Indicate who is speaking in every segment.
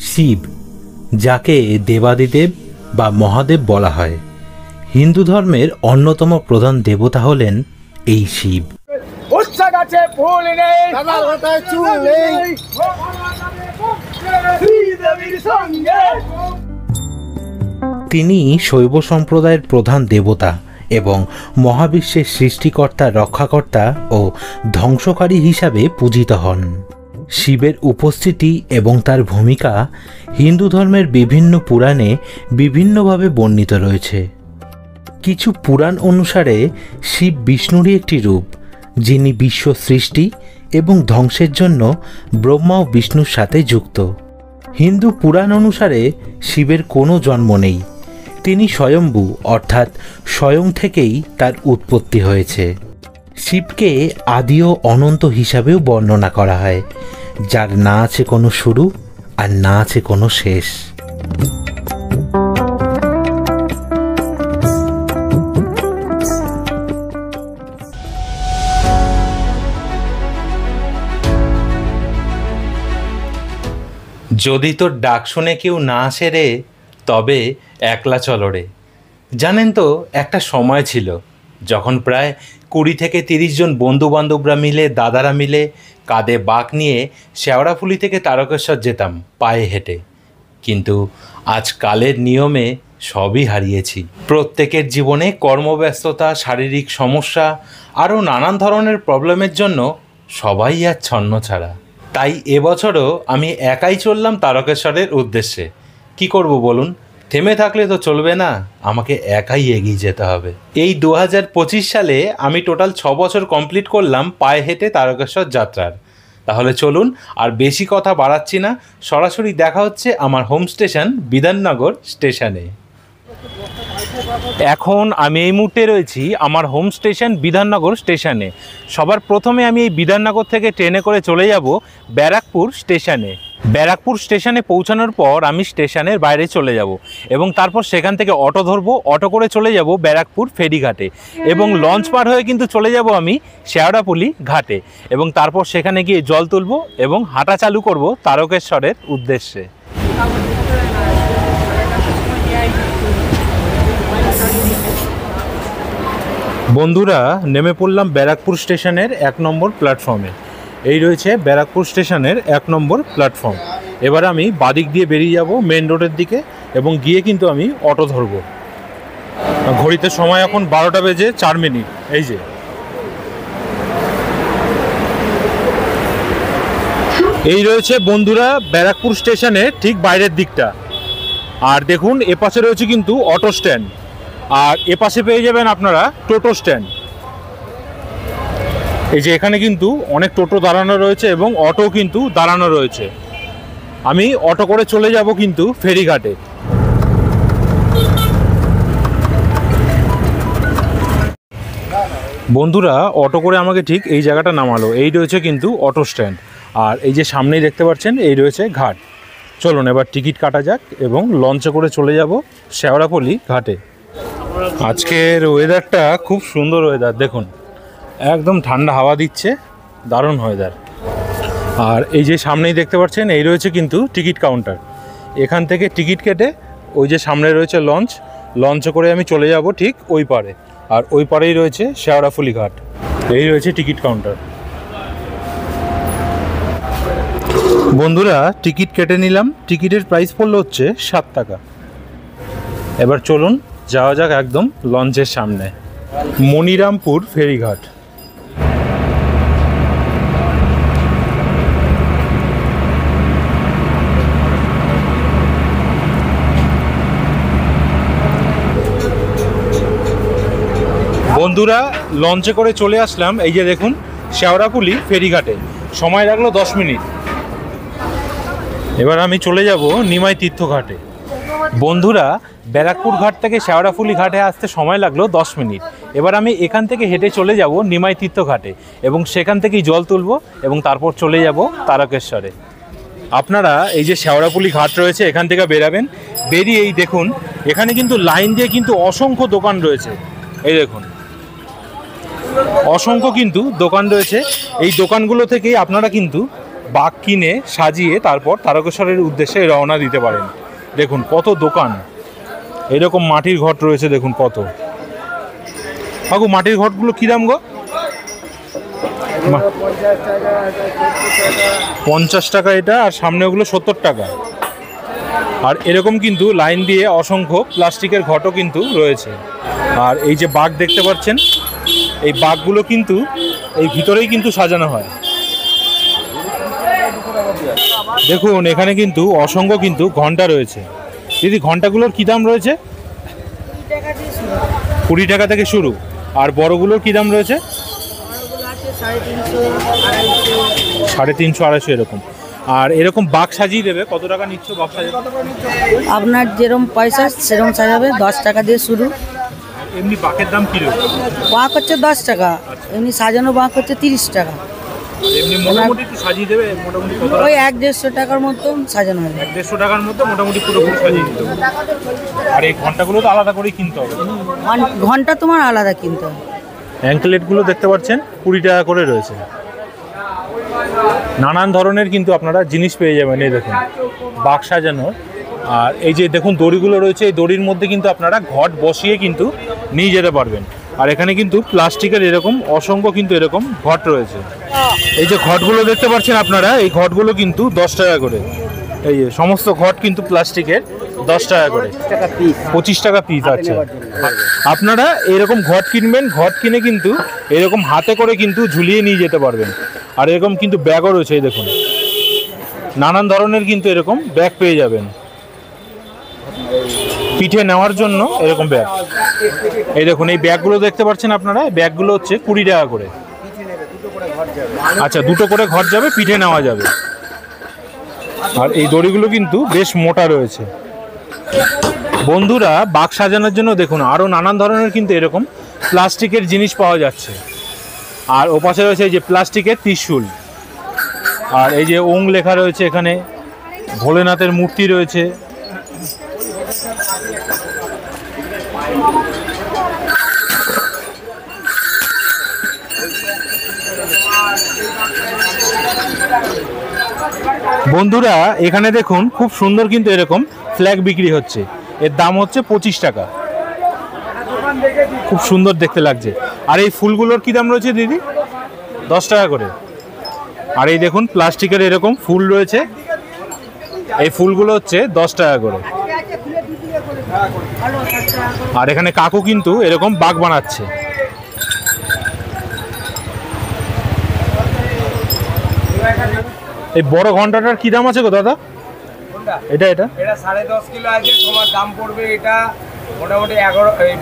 Speaker 1: শিব, যাকে দেবাদিদেব বা মহাদেব বলা হয়। হিন্দু ধর্মের অন্যতম প্রধান দেবতা হলেন এই শিব। তিনি শৈব সম্প্রদায়ের প্রধান দেবতা এবং মহাবিশ্বের সৃষ্টিকর্তা, রক্ষাকর্তা ও ধ্বংসকারী হিসাবে পূজিত হন। শিবের উপস্থিতি এবং তার ভূমিকা হিন্দু ধর্মের বিভিন্ন পুরাণে বিভিন্নভাবে বর্ণিত রয়েছে। কিছু পুরাণ অনুসারে শিব বিষ্ণুরই একটি রূপ, যিনি বিশ্ব সৃষ্টি এবং ধ্বংসের জন্য ব্রহ্মা ও বিষ্ণুর সাথে যুক্ত। হিন্দু পুরাণ অনুসারে শিবের কোনো জন্ম নেই, তিনি স্বয়ম্ভু, অর্থাৎ স্বয়ং থেকেই তার উৎপত্তি হয়েছে। শিবকে আদি ও অনন্ত হিসাবেও বর্ণনা করা হয়, যার না আছে কোনো শুরু আর না আছে কোনো শেষ। যদি তোর ডাক শুনে কেউ না আসে রে, তবে একলা চলো রে। জানেন তো, একটা সময় ছিল যখন প্রায় 20 থেকে 30 জন বন্ধু বান্ধবরা মিলে, দাদারা মিলে কাঁধে বাঁক নিয়ে শেওড়াফুলি থেকে তারকেশ্বর যেতাম পায়ে হেঁটে। কিন্তু আজ কালের নিয়মে সবই হারিয়েছি। প্রত্যেকের জীবনে কর্মব্যস্ততা, শারীরিক সমস্যা আরও নানান ধরনের প্রবলেমের জন্য সবাই আর ছন্নছাড়া। তাই এবছরও আমি একাই চললাম তারকেশ্বরের উদ্দেশ্যে। কি করব বলুন? থেমে থাকলে তো চলবে না, আমাকে একাই এগিয়ে যেতে হবে। এই 2025 সালে আমি টোটাল 6 বছর কমপ্লিট করলাম পায়ে হেঁটে তারকেশ্বর যাত্রার। তাহলে চলুন, আর বেশি কথা বাড়াচ্ছি না, সরাসরি দেখা হচ্ছে আমার হোম স্টেশন বিধাননগর স্টেশনে। এখন আমি এই মুহূর্তে রয়েছি আমার হোম স্টেশন বিধাননগর স্টেশনে। সবার প্রথমে আমি এই বিধাননগর থেকে ট্রেনে করে চলে যাব ব্যারাকপুর স্টেশনে। ব্যারাকপুর স্টেশনে পৌঁছানোর পর আমি স্টেশনের বাইরে চলে যাব এবং তারপর সেখান থেকে অটো ধরবো। অটো করে চলে যাব ব্যারাকপুর ফেরিঘাটে এবং লঞ্চ পার হয়ে কিন্তু চলে যাব আমি শেওড়াফুলি ঘাটে এবং তারপর সেখানে গিয়ে জল তুলব এবং হাঁটা চালু করব তারকেশ্বরের উদ্দেশ্যে। বন্ধুরা, নেমে পড়লাম ব্যারাকপুর স্টেশনের 1 নম্বর প্ল্যাটফর্মে। এই রয়েছে ব্যারাকপুর স্টেশনের 1 নম্বর প্ল্যাটফর্ম। এবার আমি বাদিক দিয়ে বেরিয়ে যাব মেন রোডের দিকে এবং গিয়ে কিন্তু আমি অটো ধরবো। ঘড়িতে সময় এখন 12টা বেজে 4 মিনিট। এই যে এই রয়েছে বন্ধুরা ব্যারাকপুর স্টেশনের ঠিক বাইরের দিকটা। আর দেখুন, এপাশে রয়েছে কিন্তু অটো স্ট্যান্ড, আর এপাশে পেয়ে যাবেন আপনারা টোটো স্ট্যান্ড। এই যে এখানে কিন্তু অনেক টোটো দাঁড়ানো রয়েছে এবং অটো কিন্তু দাঁড়ানো রয়েছে। আমি অটো করে চলে যাব কিন্তু ফেরিঘাটে। বন্ধুরা, অটো করে আমাকে ঠিক এই জায়গাটা নামালো। এই রয়েছে কিন্তু অটো স্ট্যান্ড, আর এই যে সামনেই দেখতে পাচ্ছেন এই রয়েছে ঘাট। চলুন এবার টিকিট কাটা যাক এবং লঞ্চে করে চলে যাব শেওড়াফুলি ঘাটে। আজকের ওয়েদারটা খুব সুন্দর ওয়েদার, দেখুন একদম ঠান্ডা হাওয়া দিচ্ছে, দারুণ ওয়েদার। আর এই যে সামনেই দেখতে পাচ্ছেন এই রয়েছে কিন্তু টিকিট কাউন্টার। এখান থেকে টিকিট কেটে ওই যে সামনে রয়েছে লঞ্চ, লঞ্চে করে আমি চলে যাব ঠিক ওই পারে, আর ওই পারেই রয়েছে শেওড়াফুলি ঘাট। এই রয়েছে টিকিট কাউন্টার। বন্ধুরা, টিকিট কেটে নিলাম। টিকিটের প্রাইস পড়লো হচ্ছে 7 টাকা। এবার চলুন যাওয়া যাক একদম লঞ্চের সামনে, মনিরামপুর ফেরিঘাট। বন্ধুরা, লঞ্চে করে চলে আসলাম এই যে দেখুন শেওড়াফুলি ফেরিঘাটে। সময় লাগলো 10 মিনিট। এবার আমি চলে যাব নিমাই তীর্থ ঘাটে। বন্ধুরা, ব্যারাকপুর ঘাট থেকে শেওড়াফুলি ঘাটে আসতে সময় লাগলো 10 মিনিট। এবার আমি এখান থেকে হেঁটে চলে যাব নিমাই তীর্থ ঘাটে এবং সেখান থেকেই জল তুলব এবং তারপর চলে যাব তারকেশ্বরে। আপনারা এই যে শেওড়াফুলি ঘাট রয়েছে এখান থেকে বেরাবেন, বেরিয়ে এই দেখুন এখানে কিন্তু লাইন দিয়ে কিন্তু অসংখ্য দোকান রয়েছে। এই দেখুন অসংখ্য কিন্তু দোকান রয়েছে। এই দোকানগুলো থেকেই আপনারা কিন্তু বাঘ কিনে সাজিয়ে তারপর তারকেশ্বরের উদ্দেশ্যে রওনা দিতে পারেন। দেখুন কত দোকান, এরকম মাটির ঘট রয়েছে দেখুন কত। কাকু মাটির ঘটগুলো কী দাম গো? 50 টাকা এটা, আর সামনে ওগুলো 70 টাকা। আর এরকম কিন্তু লাইন দিয়ে অসংখ্য প্লাস্টিকের ঘটও কিন্তু রয়েছে। আর এই যে বাঘ দেখতে পাচ্ছেন, এই বাঘগুলো কিন্তু এই ভিতরেই কিন্তু সাজানো হয়। দেখুন এখানে কিন্তু অসংখ্য কিন্তু ঘন্টা রয়েছে। দিদি ঘন্টাগুলোর কী দাম রয়েছে? 20 টাকা থেকে শুরু। আর বড়গুলোর কী দাম রয়েছে? 350, 250 এরকম। আর এরকম বাঘ সাজিয়ে দেবে কত টাকা নিচ্ছ বাঘ সাজিয়ে?
Speaker 2: আপনার যেরকম পয়সা সেরকম সাজাবে, 10 টাকা দিয়ে শুরু।
Speaker 1: এমনি বাঘের দাম কী রয়েছে?
Speaker 2: বাঁক হচ্ছে 10 টাকা, এমনি সাজানো বাঁক হচ্ছে 30 টাকা।
Speaker 1: এমনি মোটামুটি একটু সাজিয়ে দেবে মোটামুটি কত?
Speaker 2: ওই 1-150 টাকার মতো সাজানো হবে।
Speaker 1: 150 টাকার মধ্যে মোটামুটি পুরোপুরি সাজিয়ে দিতে হবে। আর এই ঘন্টাগুলো তো আলাদা করেই কিনতে হবে।
Speaker 2: ঘন্টা তোমার আলাদা কিনতে হবে।
Speaker 1: অ্যাঙ্কলেটগুলো দেখতে পাচ্ছেন 20 টাকা করে রয়েছে। নানান ধরনের কিন্তু আপনারা জিনিস পেয়ে যাবেন। এই দেখুন বাঘ সাজানোর। আর এই যে দেখুন দড়িগুলো রয়েছে, এই দড়ির মধ্যে কিন্তু আপনারা ঘট বসিয়ে কিন্তু নিয়ে যেতে পারবেন। আর এখানে কিন্তু প্লাস্টিকের এরকম অসংখ্য কিন্তু এরকম ঘট রয়েছে। এই যে ঘটগুলো দেখতে পাচ্ছেন আপনারা, এই ঘটগুলো কিন্তু 10 টাকা করে। এই যে সমস্ত ঘট কিন্তু প্লাস্টিকের 10 টাকা করে, 25 টাকা পিস। আচ্ছা, আপনারা এরকম ঘট কিনবেন, ঘট কিনে কিন্তু এরকম হাতে করে কিন্তু ঝুলিয়ে নিয়ে যেতে পারবেন। আর এরকম কিন্তু ব্যাগও রয়েছে, এই দেখুন নানান ধরনের কিন্তু এরকম ব্যাগ পেয়ে যাবেন। পিঠে নেওয়ার জন্য এরকম ব্যাগ। এই দেখুন এই ব্যাগগুলো দেখতে পাচ্ছেন আপনারা, ব্যাগগুলো হচ্ছে 20 টাকা করে। আচ্ছা, 2টো করে ঘট যাবে, পিঠে নেওয়া যাবে। আর এই দড়িগুলো কিন্তু বেশ মোটা রয়েছে। বন্ধুরা বাঘ সাজানোর জন্য দেখুন আরও নানান ধরনের কিন্তু এরকম প্লাস্টিকের জিনিস পাওয়া যাচ্ছে। আর ওপাশে রয়েছে এই যে প্লাস্টিকের ত্রিশূল। আর এই যে ওং লেখা রয়েছে, এখানে ভোলেনাথের মূর্তি রয়েছে। বন্ধুরা এখানে দেখুন খুব সুন্দর কিন্তু এরকম ফ্ল্যাগ বিক্রি হচ্ছে। এর দাম হচ্ছে 25 টাকা। খুব সুন্দর দেখতে লাগছে। আর এই ফুলগুলোর কি দাম রয়েছে দিদি? 10 টাকা করে। আর এই দেখুন প্লাস্টিকের এরকম ফুল রয়েছে, এই ফুলগুলো হচ্ছে 10 টাকা করে। আর এখানে কাকু কিন্তু এরকম বাঘ বানাচ্ছে। এই বড় ঘন্টাটার কি দাম আছে গো দাদা? এটা
Speaker 3: 10.5 কিলো আছে, তোমার দাম পড়বে এটা মোটামুটি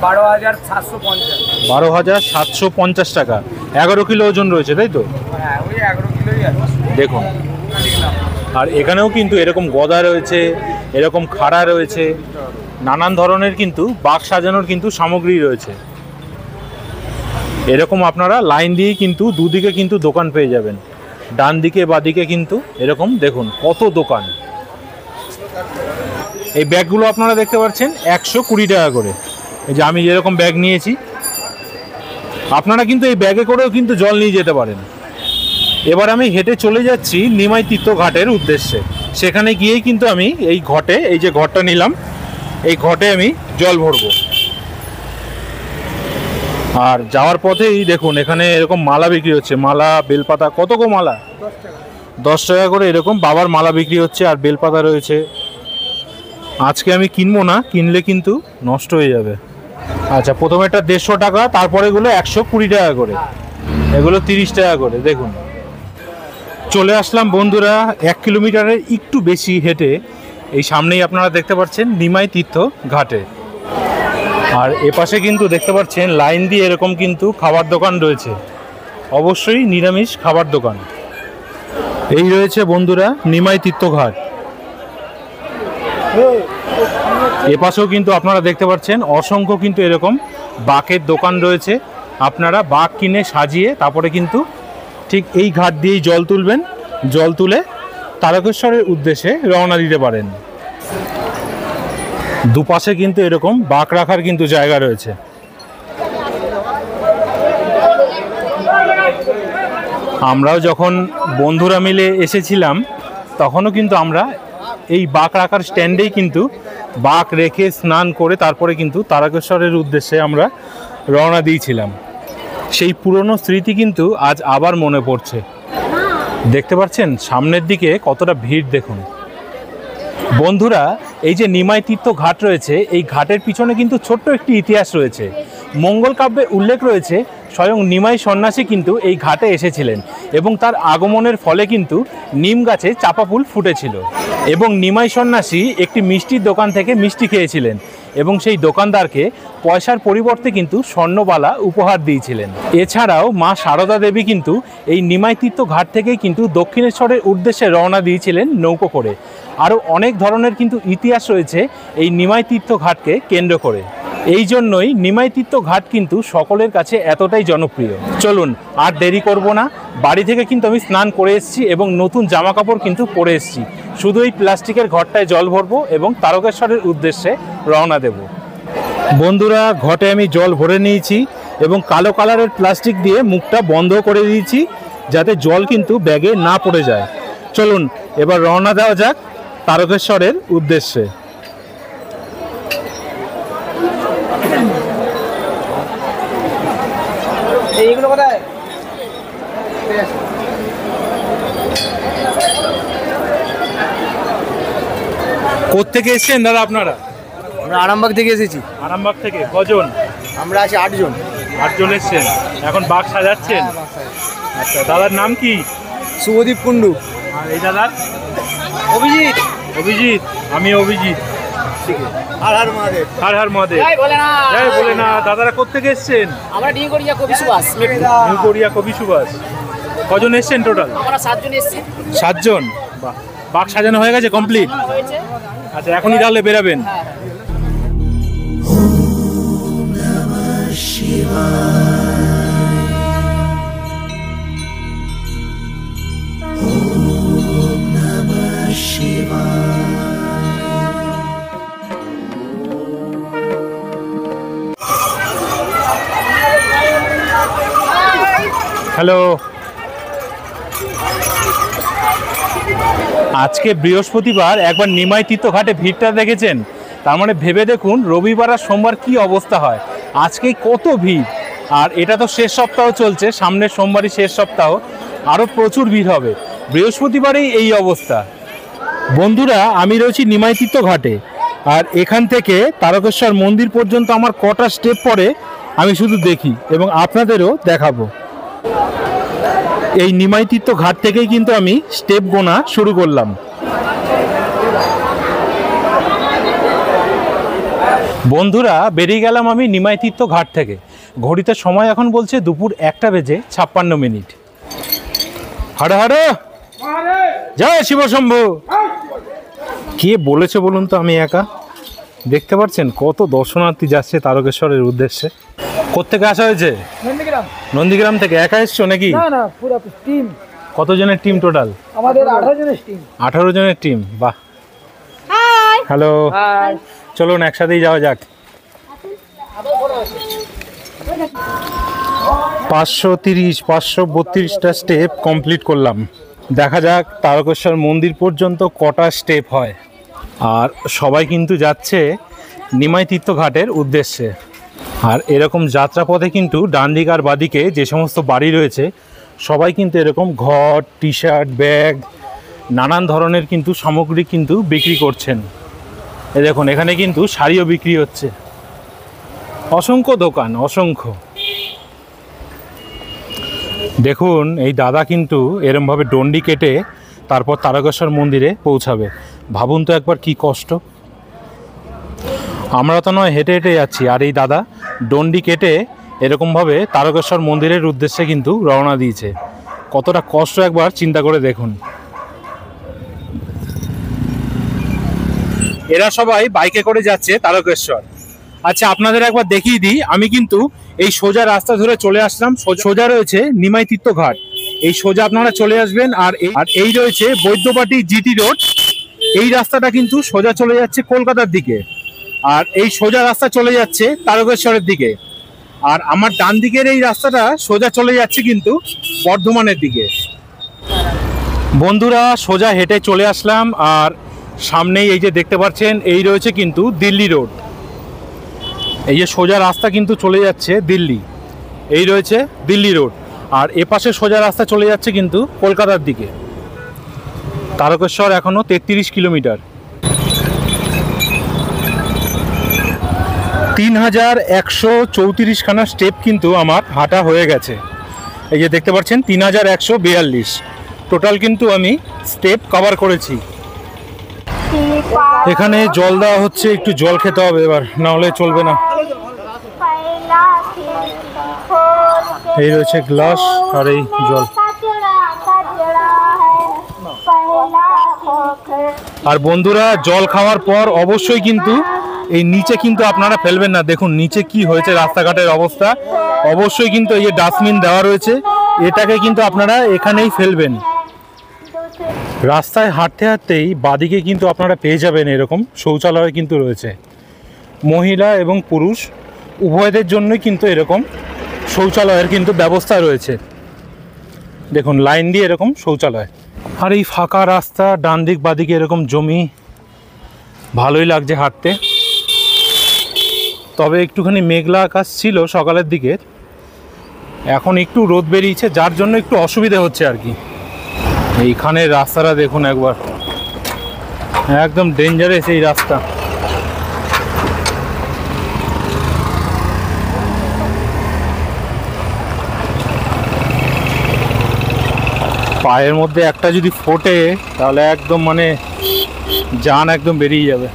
Speaker 3: 12,750।
Speaker 1: 12,750 টাকা। 11 কিলো ওজন রয়েছে, তাই তো?
Speaker 3: হ্যাঁ, ওই 11 কিলোই আছে
Speaker 1: দেখুন। আর এখানেও কিন্তু এরকম গদা রয়েছে, এরকম খাড়া রয়েছে, নানান ধরনের কিন্তু বাঘ সাজানোর কিন্তু সামগ্রী রয়েছে। এরকম আপনারা লাইন দিয়ে কিন্তু দুদিকে কিন্তু দোকান পেয়ে যাবেন, ডান দিকে বা দিকে কিন্তু এরকম দেখুন কত দোকান। এই ব্যাগগুলো আপনারা দেখতে পাচ্ছেন 120 টাকা করে। এই যে আমি যেরকম ব্যাগ নিয়েছি, আপনারা কিন্তু এই ব্যাগে করেও কিন্তু জল নিয়ে যেতে পারেন। এবার আমি হেঁটে চলে যাচ্ছি নিমাই তীর্থ ঘাটের উদ্দেশ্যে। সেখানে গিয়েই কিন্তু আমি এই ঘটে, এই যে ঘটটা নিলাম, এই ঘটে আমি জল ভরবো। আর যাওয়ার পথেই দেখুন এখানে এরকম মালা বিক্রি হচ্ছে, মালা বেলপাতা। কত গো মালা? 10 টাকা করে এরকম বাবার মালা বিক্রি হচ্ছে। আর বেলপাতা রয়েছে। আজকে আমি কিনবো না, কিনলে কিন্তু নষ্ট হয়ে যাবে। আচ্ছা, প্রথমে এটা 150 টাকা, তারপরে এগুলো 120 টাকা করে, এগুলো 30 টাকা করে। দেখুন চলে আসলাম বন্ধুরা 1 কিলোমিটারের একটু বেশি হেঁটে। এই সামনেই আপনারা দেখতে পাচ্ছেন নিমাই তীর্থ ঘাটে। আর এপাশে কিন্তু দেখতে পাচ্ছেন লাইন দিয়ে এরকম কিন্তু খাবার দোকান রয়েছে, অবশ্যই নিরামিষ খাবার দোকান। এই রয়েছে বন্ধুরা নিমাই তীর্থ ঘাট। এপাশেও কিন্তু আপনারা দেখতে পাচ্ছেন অসংখ্য কিন্তু এরকম বাঘের দোকান রয়েছে। আপনারা বাঘ কিনে সাজিয়ে তারপরে কিন্তু ঠিক এই ঘাট দিয়েই জল তুলবেন, জল তুলে তারকেশ্বরের উদ্দেশ্যে রওনা দিতে পারেন। দুপাশে কিন্তু এরকম বাঘ রাখার কিন্তু জায়গা রয়েছে। আমরাও যখন বন্ধুরা মিলে এসেছিলাম তখনও কিন্তু আমরা এই বাঁক রাখার স্ট্যান্ডেই কিন্তু বাঁক রেখে স্নান করে তারপরে কিন্তু তারকেশ্বরের উদ্দেশ্যে আমরা রওনা দিয়েছিলাম। সেই পুরনো স্মৃতি কিন্তু আজ আবার মনে পড়ছে। দেখতে পাচ্ছেন সামনের দিকে কতটা ভিড় দেখুন। বন্ধুরা, এই যে নিমাই তীর্থ ঘাট রয়েছে, এই ঘাটের পিছনে কিন্তু ছোট্ট একটি ইতিহাস রয়েছে। মঙ্গল কাব্যে উল্লেখ রয়েছে স্বয়ং নিমাই সন্ন্যাসী কিন্তু এই ঘাটে এসেছিলেন এবং তার আগমনের ফলে কিন্তু নিম গাছে চাপা ফুল ফুটেছিল এবং নিমাই সন্ন্যাসী একটি মিষ্টির দোকান থেকে মিষ্টি খেয়েছিলেন এবং সেই দোকানদারকে পয়সার পরিবর্তে কিন্তু স্বর্ণবালা উপহার দিয়েছিলেন। এছাড়াও মা সারদা দেবী কিন্তু এই নিমাই তীর্থ ঘাট থেকেই কিন্তু দক্ষিণেশ্বরের উদ্দেশ্যে রওনা দিয়েছিলেন নৌকো করে। আরও অনেক ধরনের কিন্তু ইতিহাস রয়েছে এই নিমাই তীর্থ ঘাটকে কেন্দ্র করে। এই জন্যই নিমাই তীর্থ ঘাট কিন্তু সকলের কাছে এতটাই জনপ্রিয়। চলুন আর দেরি করব না, বাড়ি থেকে কিন্তু আমি স্নান করে এসেছি এবং নতুন জামা কাপড় কিন্তু পরে এসেছি। শুধু এই প্লাস্টিকের ঘটটায় জল ভরবো এবং তারকেশ্বরের উদ্দেশ্যে রওনা দেব। বন্ধুরা, ঘটে আমি জল ভরে নিয়েছি এবং কালো কালারের প্লাস্টিক দিয়ে মুখটা বন্ধ করে দিয়েছি যাতে জল কিন্তু ব্যাগে না পড়ে যায়। চলুন এবার রওনা দেওয়া যাক তারকেশ্বরের উদ্দেশ্যে।
Speaker 3: এইগুলো কোথায়?
Speaker 1: কোত্থেকে এসেছেন দাদা আপনারা?
Speaker 4: আমরা আরামবাগ থেকে এসেছি।
Speaker 1: আরামবাগ থেকে কজন?
Speaker 4: আমরা আছি 8 জন।
Speaker 1: 8 জন এসেছেন, এখন বাঘ সাজাচ্ছেন। আচ্ছা, দাদার নাম কি?
Speaker 4: শুভদীপ কুন্ডু।
Speaker 1: আর এই দাদার?
Speaker 4: অভিজিৎ।
Speaker 1: অভিজিৎ। আমি অভিজিৎ।
Speaker 4: হর হর মহাদেব।
Speaker 1: হর হর মহাদেব। জয় ভোলেনাথ। দাদারা কোত্থেকে এসেছেন?
Speaker 2: আমরা নিউ গড়িয়া কবি সুভাষ।
Speaker 1: নিউ গড়িয়া কবি সুভাষ। কজন এসেছেন টোটাল?
Speaker 2: আমরা 7 জন এসেছি।
Speaker 1: 7 জন। বাহ, বাঘ সাজানো হয়ে গেছে কমপ্লিট? আচ্ছা, এখনই তাহলে বেরাবেন? হ্যালো, আজকে বৃহস্পতিবার, একবার নিমাই তীর্থ ঘাটে ভিড়টা দেখেছেন? তার মানে ভেবে দেখুন রবিবার আর সোমবার কি অবস্থা হয়। আজকে কত ভিড়, আর এটা তো শেষ সপ্তাহ চলছে, সামনের সোমবারই শেষ সপ্তাহ, আরও প্রচুর ভিড় হবে। বৃহস্পতিবারেই এই অবস্থা। বন্ধুরা, আমি রয়েছি নিমাই তীর্থ ঘাটে, আর এখান থেকে তারকেশ্বর মন্দির পর্যন্ত আমার কটা স্টেপ পড়ে আমি শুধু দেখি এবং আপনাদেরও দেখাবো। এই নিমাই তীর্থ ঘাট থেকেই কিন্তু আমি স্টেপ গোনা শুরু করলাম। বন্ধুরা, বেরিয়ে গেলাম আমি নিমাই তীর্থ ঘাট থেকে। ঘড়িতে সময় এখন বলছে দুপুর 1:56। হর হর জয় শিব শম্ভু। কে বলেছে বলুন তো আমি একা? দেখতে পাচ্ছেন কত দর্শনার্থী যাচ্ছে তারকেশ্বরের উদ্দেশ্যে। কোত্থেকে আসা হয়েছে?
Speaker 2: নন্দীগ্রাম।
Speaker 1: নন্দীগ্রাম থেকে। একা এসছো নাকি?
Speaker 2: না না, পুরো টিম।
Speaker 1: কতজনের টিম টোটাল?
Speaker 2: আমাদের 18 জনের টিম।
Speaker 1: 18 জনের টিম। বাহ। হাই। হ্যালো। হাই। চলুন একসাথেই যাওয়া যাক। 532টা স্টেপ কমপ্লিট করলাম। দেখা যাক তারকেশ্বর মন্দির পর্যন্ত কটা স্টেপ হয়। আর সবাই কিন্তু যাচ্ছে নিমাই তীর্থ ঘাটের উদ্দেশ্যে। আর এরকম যাত্রাপথে কিন্তু ডান দিক আর বাদিকে যে সমস্ত বাড়ি রয়েছে সবাই কিন্তু এরকম ঘট, টি শার্ট, ব্যাগ, নানান ধরনের কিন্তু সামগ্রী কিন্তু বিক্রি করছেন। এই দেখুন, এখানে কিন্তু শাড়িও বিক্রি হচ্ছে। অসংখ্য দোকান, অসংখ্য। দেখুন এই দাদা কিন্তু এরমভাবে ডন্ডি কেটে তারপর তারকেশ্বর মন্দিরে পৌঁছাবে। ভাবুন তো একবার কি কষ্ট। আমরা তো নয়, হেঁটে হেঁটে যাচ্ছি, আর এই দাদা ডন্ডি কেটে এরকমভাবে তারকেশ্বর মন্দিরের উদ্দেশ্যে কিন্তু রওনা দিয়েছে। কতটা কষ্ট একবার চিন্তা করে দেখুন। এরা সবাই বাইকে করে যাচ্ছে তারকেশ্বর। আচ্ছা, আপনাদের একবার দেখিয়ে দিই, আমি কিন্তু এই সোজা রাস্তা ধরে চলে আসলাম। সোজা রয়েছে নিমাই তীর্থ ঘাট, এই সোজা আপনারা চলে আসবেন। আর এই রয়েছে বৈদ্যবাটি জিটি রোড। এই রাস্তাটা কিন্তু সোজা চলে যাচ্ছে কলকাতার দিকে, আর এই সোজা রাস্তা চলে যাচ্ছে তারকেশ্বরের দিকে। আর আমার ডান দিকের এই রাস্তাটা সোজা চলে যাচ্ছে কিন্তু বর্ধমানের দিকে। বন্ধুরা সোজা হেঁটে চলে আসলাম, আর সামনেই এই যে দেখতে পাচ্ছেন এই রয়েছে কিন্তু দিল্লি রোড। এই যে সোজা রাস্তা কিন্তু চলে যাচ্ছে দিল্লি, এই রয়েছে দিল্লি রোড। আর এপাশে সোজা রাস্তা চলে যাচ্ছে কিন্তু কলকাতার দিকে। তারকেশ্বর এখনও 33 কিলোমিটার। 3134খানা স্টেপ কিন্তু আমার হাঁটা হয়ে গেছে। এই যে দেখতে পাচ্ছেন 3142 টোটাল কিন্তু আমি স্টেপ কভার করেছি। এখানে জল দেওয়া হচ্ছে, একটু জল খেতে হবে এবার, না হলে চলবে না। এই রয়েছে গ্লাস আর এই জল। আর বন্ধুরা জল খাওয়ার পর অবশ্যই কিন্তু এই নিচে কিন্তু আপনারা ফেলবেন না। দেখুন নিচে কি হয়েছে রাস্তাঘাটের অবস্থা। অবশ্যই কিন্তু এই যে ডাস্টবিন দেওয়া রয়েছে, এটাকে কিন্তু আপনারা এখানেই ফেলবেন। রাস্তায় হাঁটতে হাঁটতেই বাদিকে কিন্তু আপনারা পেয়ে যাবেন এরকম শৌচালয় কিন্তু রয়েছে। মহিলা এবং পুরুষ উভয়দের জন্যই কিন্তু এরকম শৌচালয়ের কিন্তু ব্যবস্থা রয়েছে। দেখুন লাইন দিয়ে এরকম শৌচালয়। আর এই ফাঁকা রাস্তা, ডান দিক বাদিকে এরকম জমি, ভালোই লাগছে হাঁটতে। তবে একটুখানি মেঘলা আকাশ ছিল সকালের দিকে, এখন একটু রোদ বেরিয়েছে, যার জন্য একটু অসুবিধা হচ্ছে আর কি। এইখানের রাস্তাটা দেখুন একবার, একদম ডেঞ্জারাস এই রাস্তা। পায়ের মধ্যে একটা যদি ফোটে তাহলে একদম মানে জান একদম বেরিয়ে যাবে।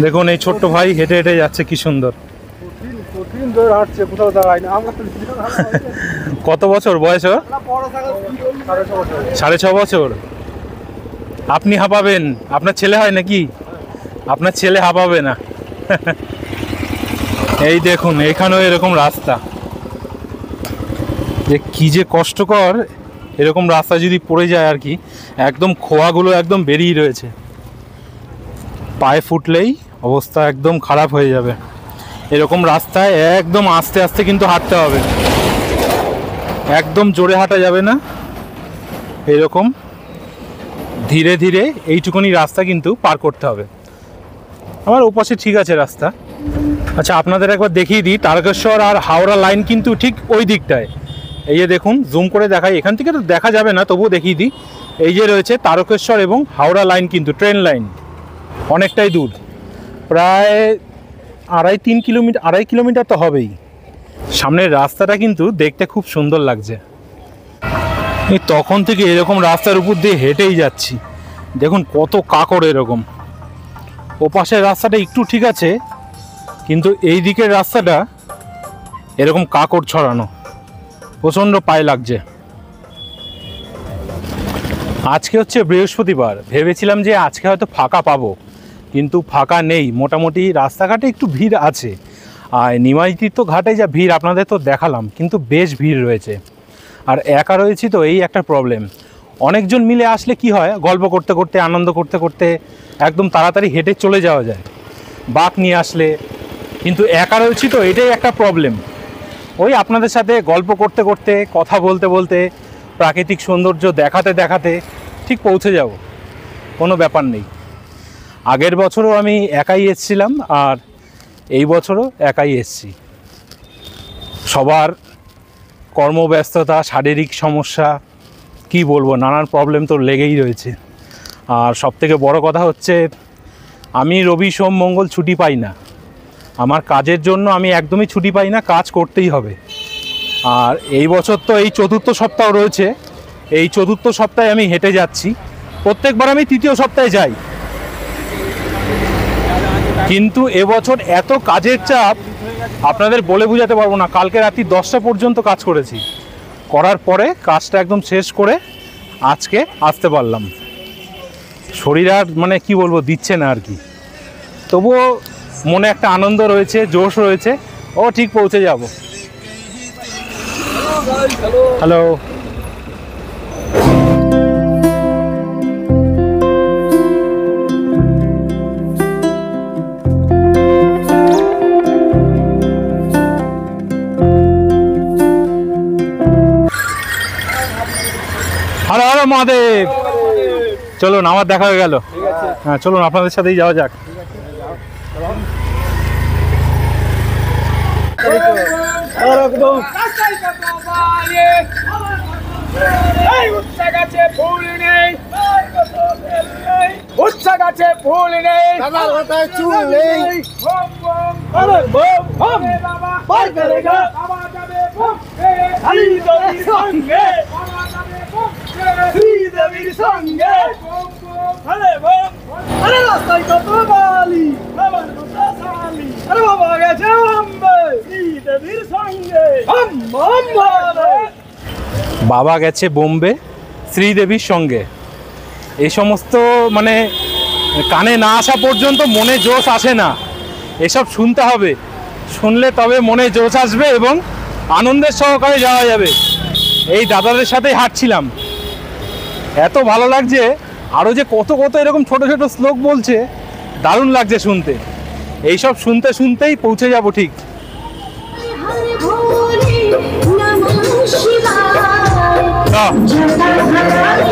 Speaker 1: দেখুন এই ছোট্ট ভাই হেঁটে হেঁটে যাচ্ছে, কি সুন্দর। কত বছর বয়স? 6.5 বছর। আপনি হাঁপাবেন, আপনার ছেলে হয় নাকি? আপনার ছেলে হাঁপাবে না। এই দেখুন এখানেও এরকম রাস্তা, যে কি যে কষ্টকর এরকম রাস্তা যদি পড়ে যায় আর কি। একদম খোয়াগুলো একদম বেরিয়ে রয়েছে, পায়ে ফুটলেই অবস্থা একদম খারাপ হয়ে যাবে। এরকম রাস্তায় একদম আস্তে আস্তে কিন্তু হাঁটতে হবে, একদম জোরে হাঁটা যাবে না। এরকম ধীরে ধীরে এইটুকুনি রাস্তা কিন্তু পার করতে হবে। আমার ওপাশে ঠিক আছে রাস্তা। আচ্ছা আপনাদের একবার দেখিয়ে দিই, তারকেশ্বর আর হাওড়া লাইন কিন্তু ঠিক ওই দিকটায়। এই যে দেখুন জুম করে দেখাই, এখান থেকে তো দেখা যাবে না, তবুও দেখিয়ে দিই। এই যে রয়েছে তারকেশ্বর এবং হাওড়া লাইন কিন্তু ট্রেন লাইন, অনেকটাই দূর, প্রায় 2.5 কিলোমিটার তো হবেই। সামনের রাস্তাটা কিন্তু দেখতে খুব সুন্দর লাগছে। এই তখন থেকে এরকম রাস্তার উপর দিয়ে হেঁটেই যাচ্ছি, দেখুন কত কাকড় এরকম। ওপাশের রাস্তাটা একটু ঠিক আছে, কিন্তু এই দিকের রাস্তাটা এরকম কাকড় ছড়ানো, প্রচণ্ড পায়ে লাগছে। আজকে হচ্ছে বৃহস্পতিবার, ভেবেছিলাম যে আজকে হয়তো ফাঁকা পাবো, কিন্তু ফাঁকা নেই। মোটামুটি রাস্তাঘাটে একটু ভিড় আছে, আর নিমাইতীর্থ ঘাটে যা ভিড় আপনাদের তো দেখালাম, কিন্তু বেশ ভিড় রয়েছে। আর একা রয়েছি তো এই একটা প্রবলেম। অনেকজন মিলে আসলে কি হয়, গল্প করতে করতে আনন্দ করতে করতে একদম তাড়াতাড়ি হেঁটে চলে যাওয়া যায় বাঁক নিয়ে আসলে। কিন্তু একা রয়েছি তো এটাই একটা প্রবলেম। ওই আপনাদের সাথে গল্প করতে করতে, কথা বলতে বলতে, প্রাকৃতিক সৌন্দর্য দেখাতে দেখাতে ঠিক পৌঁছে যাব, কোনো ব্যাপার নেই। আগের বছরও আমি একাই এসেছিলাম, আর এই বছরও একাই এসেছি। সবার কর্মব্যস্ততা, শারীরিক সমস্যা, কি বলবো, নানান প্রবলেম তো লেগেই রয়েছে। আর সবথেকে বড় কথা হচ্ছে আমি রবি সোম মঙ্গল ছুটি পাই না। আমার কাজের জন্য আমি একদমই ছুটি পাই না, কাজ করতেই হবে। আর এই বছর তো এই 4র্থ সপ্তাহ রয়েছে, এই 4র্থ সপ্তাহে আমি হেঁটে যাচ্ছি। প্রত্যেকবার আমি 3য় সপ্তাহে যাই, কিন্তু এবছর এত কাজের চাপ আপনাদের বলে বোঝাতে পারবো না। কালকে রাত্রি 10টা পর্যন্ত কাজ করেছি, করার পরে কাজটা একদম শেষ করে আজকে আসতে পারলাম। শরীর আর মানে কি বলবো দিচ্ছে না আর কি, তবুও মনে একটা আনন্দ রয়েছে, জোশ রয়েছে, ও ঠিক পৌঁছে যাব। হ্যালো, হর মহাদেব। চলুন, আমার দেখা হয়ে গেল। হ্যাঁ চলুন, আপনাদের সাথেই যাওয়া যাক।
Speaker 3: উচ্চা গাছে ফুল নেই, উচ্চা গাছে ফুল নেই,
Speaker 4: দাদার মাথায় চুল নেই।
Speaker 3: বম বম আরে বম বম বাবা পার করেগা, বাবা যাবে বম শ্রী দেবীর সঙ্গে, বাবা যাবে বম শ্রী দেবীর সঙ্গে, বম বম আরে বম আরে রাস্তায় কত বালি, বাবার কথা সালি, আরে বাবা গেছে বম্বে শ্রী দেবীর সঙ্গে, বম বম বলে।
Speaker 1: বাবা গেছে বোম্বে শ্রীদেবীর সঙ্গে। এই সমস্ত মানে কানে না আসা পর্যন্ত মনে জোশ আসে না। এসব শুনতে হবে, শুনলে তবে মনে জোশ আসবে এবং আনন্দের সহকারে যাওয়া যাবে। এই দাদাদের সাথেই হাঁটছিলাম, এত ভালো লাগছে। আরও যে কত কত এরকম ছোট ছোট শ্লোক বলছে, দারুণ লাগছে শুনতে। এইসব শুনতে শুনতেই পৌঁছে যাব ঠিক।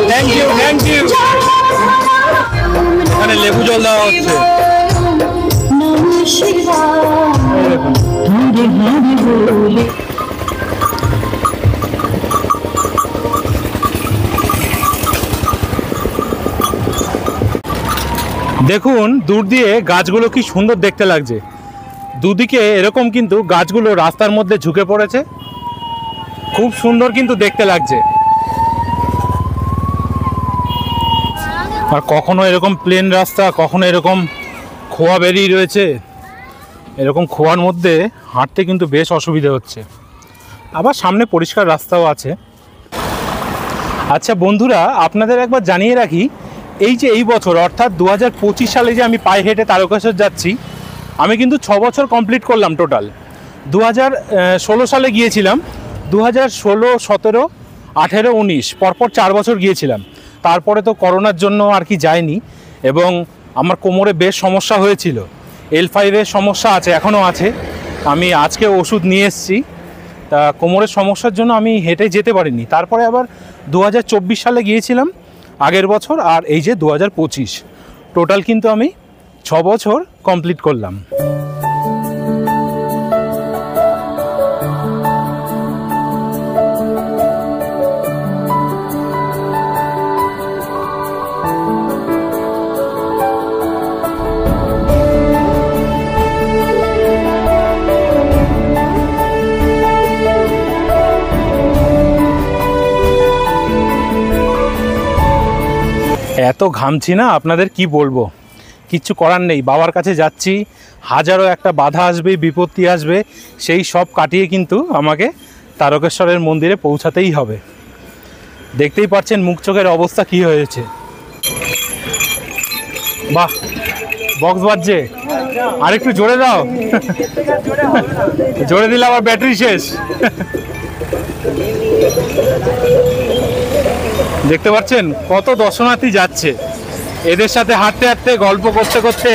Speaker 1: Thank you, thank you. এখানে লেবু জল দেওয়া হচ্ছে। দেখুন দূর দিয়ে গাছগুলো কি সুন্দর দেখতে লাগছে। দুদিকে এরকম কিন্তু গাছগুলো রাস্তার মধ্যে ঝুঁকে পড়েছে, খুব সুন্দর কিন্তু দেখতে লাগছে। আর কখনো এরকম প্লেন রাস্তা, কখনো এরকম খোয়া বেরিয়ে রয়েছে। এরকম খোয়ার মধ্যে হাঁটতে কিন্তু বেশ অসুবিধা হচ্ছে। আবার সামনে পরিষ্কার রাস্তাও আছে। আচ্ছা বন্ধুরা, আপনাদের একবার জানিয়ে রাখি, এই যে এই বছর অর্থাৎ 2025 সালে যে আমি পায়ে হেঁটে তারকেশ্বর যাচ্ছি, আমি কিন্তু 6 বছর কমপ্লিট করলাম টোটাল। 2016 সালে গিয়েছিলাম, 2016, 17, 18, 19 পরপর 4 বছর গিয়েছিলাম। তারপরে তো করোনার জন্য আর কি যায়নি, এবং আমার কোমরে বেশ সমস্যা হয়েছিল। L5-এর সমস্যা আছে, এখনও আছে। আমি আজকে ওষুধ নিয়ে এসেছি। তা কোমরের সমস্যার জন্য আমি হেঁটে যেতে পারিনি। তারপরে আবার 2024 সালে গিয়েছিলাম আগের বছর, আর এই যে 2025, টোটাল কিন্তু আমি 6 বছর কমপ্লিট করলাম। এত ঘামছি না, আপনাদের কি বলবো, কিচ্ছু করার নেই। বাবার কাছে যাচ্ছি, হাজারো একটা বাধা আসবে, বিপত্তি আসবে, সেই সব কাটিয়ে কিন্তু আমাকে তারকেশ্বরের মন্দিরে পৌঁছাতেই হবে। দেখতেই পাচ্ছেন মুখ চোখের অবস্থা কি হয়েছে। বাহ, বক্স বাজছে, আর একটু জোরে দাও। জোরে দিলে আবার ব্যাটারি শেষ। দেখতে পাচ্ছেন কত দর্শনার্থী যাচ্ছে। এদের সাথে হাঁটতে হাঁটতে গল্প করতে করতে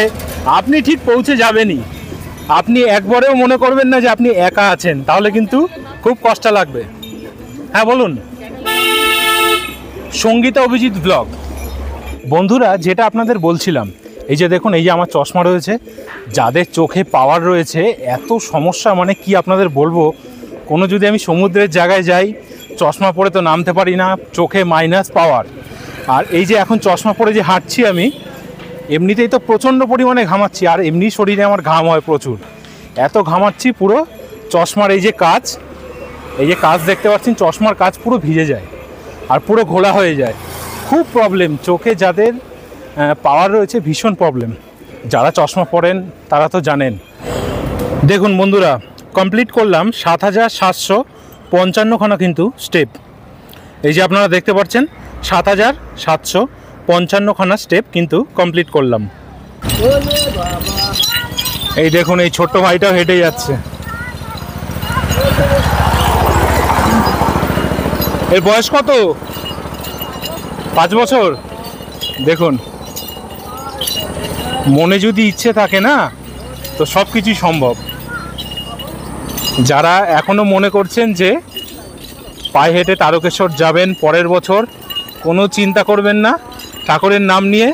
Speaker 1: আপনি ঠিক পৌঁছে যাবেনই। আপনি একবারেও মনে করবেন না যে আপনি একা আছেন, তাহলে কিন্তু খুব কষ্ট লাগবে। হ্যাঁ বলুন। সঙ্গীতা অভিজিৎ ব্লগ। বন্ধুরা, যেটা আপনাদের বলছিলাম, এই যে দেখুন, এই যে আমার চশমা রয়েছে। যাদের চোখে পাওয়ার রয়েছে, এত সমস্যা মানে কি আপনাদের বলবো। কোনো যদি আমি সমুদ্রের জায়গায় যাই, চশমা পরে তো নামতে পারি না, চোখে মাইনাস পাওয়ার। আর এই যে এখন চশমা পরে যে হাঁটছি আমি, এমনিতেই তো প্রচণ্ড পরিমাণে ঘামাচ্ছি, আর এমনি শরীরে আমার ঘাম হয় প্রচুর। এত ঘামাচ্ছি, পুরো চশমার এই যে কাচ, দেখতে পাচ্ছেন, চশমার কাচ পুরো ভিজে যায় আর পুরো ঘোলা হয়ে যায়। খুব প্রবলেম, চোখে যাদের পাওয়ার রয়েছে ভীষণ প্রবলেম। যারা চশমা পরেন তারা তো জানেন। দেখুন বন্ধুরা, কমপ্লিট করলাম 7755খানা কিন্তু স্টেপ। এই যে আপনারা দেখতে পাচ্ছেন, 7755খানা স্টেপ কিন্তু কমপ্লিট করলাম। এই দেখুন, এই ছোট্ট ভাইটাও হেঁটে যাচ্ছে। এর বয়স কত? 5 বছর। দেখুন, মনে যদি ইচ্ছে থাকে না, তো সব কিছুই সম্ভব। যারা এখনও মনে করছেন যে পায়ে হেঁটে তারকেশ্বর যাবেন পরের বছর, কোনো চিন্তা করবেন না, ঠাকুরের নাম নিয়ে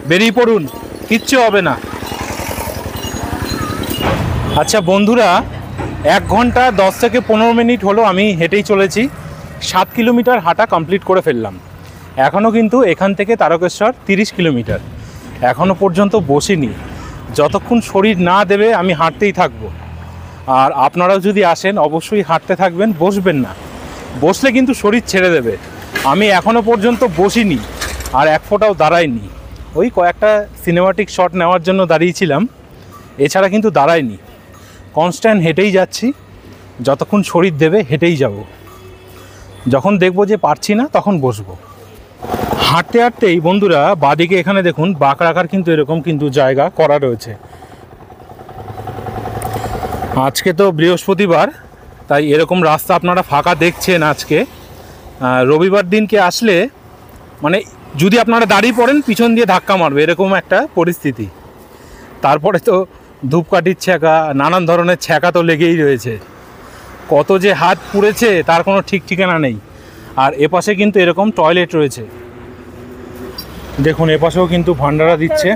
Speaker 1: বেরিয়ে পড়ুন, কিচ্ছু হবে না। আচ্ছা বন্ধুরা, 1 ঘন্টা 10 থেকে 15 মিনিট হলো আমি হেঁটেই চলেছি। 7 কিলোমিটার হাঁটা কমপ্লিট করে ফেললাম। এখনও কিন্তু এখান থেকে তারকেশ্বর 30 কিলোমিটার। এখনও পর্যন্ত বসিনি। যতক্ষণ শরীর না দেবে আমি হাঁটতেই থাকবো। আর আপনারাও যদি আসেন অবশ্যই হাঁটতে থাকবেন, বসবেন না। বসলে কিন্তু শরীর ছেড়ে দেবে। আমি এখনও পর্যন্ত বসিনি আর এক ফোঁটাও দাঁড়াইনি। ওই কয়েকটা সিনেমাটিক শট নেওয়ার জন্য দাঁড়িয়েছিলাম, এছাড়া কিন্তু দাঁড়াইনি। কনস্ট্যান্ট হেঁটেই যাচ্ছি, যতক্ষণ শরীর দেবে হেঁটেই যাব। যখন দেখবো যে পারছি না তখন বসবো। হাঁটতে হাঁটতেই বন্ধুরা বাদিকে এখানে দেখুন বাঁক রাখার কিন্তু এরকম কিন্তু জায়গা করা রয়েছে। আজকে তো বৃহস্পতিবার, তাই এরকম রাস্তা আপনারা ফাঁকা দেখছেন। আজকে রবিবার দিনকে আসলে মানে যদি আপনারা দাঁড়িয়ে পড়েন পিছন দিয়ে ধাক্কা মারবে, এরকম একটা পরিস্থিতি। তারপরে তো ধূপকাঠির ছ্যাঁকা, নানান ধরনের ছ্যাঁকা তো লেগেই রয়েছে। কত যে হাত পুড়েছে তার কোনো ঠিক ঠিকানা নেই। আর এপাশে কিন্তু এরকম টয়লেট রয়েছে, দেখুন এপাশেও কিন্তু ভান্ডারা দিচ্ছে।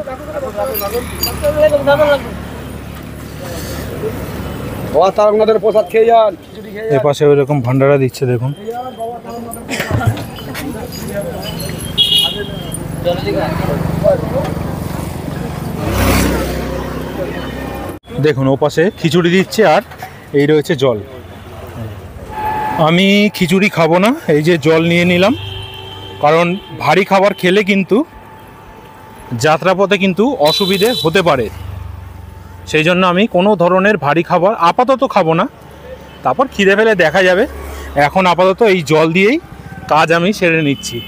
Speaker 4: তারকনাথের প্রসাদ খেয়ে যান।
Speaker 1: এপাশেও এরকম ভান্ডারা দিচ্ছে, দেখুন। দেখুন ওপাশে খিচুড়ি দিচ্ছে আর এই রয়েছে জল। আমি খিচুড়ি খাবো না, এই যে জল নিয়ে নিলাম। কারণ ভারী খাবার খেলে কিন্তু যাত্রাপথে কিন্তু অসুবিধে হতে পারে। সেই জন্য আমি কোনো ধরনের ভারী খাবার আপাতত খাবো না, তারপর খিদে ফেলে দেখা যাবে। এখন আপাতত এই জল দিয়েই কাজ আমি সেরে নিচ্ছি।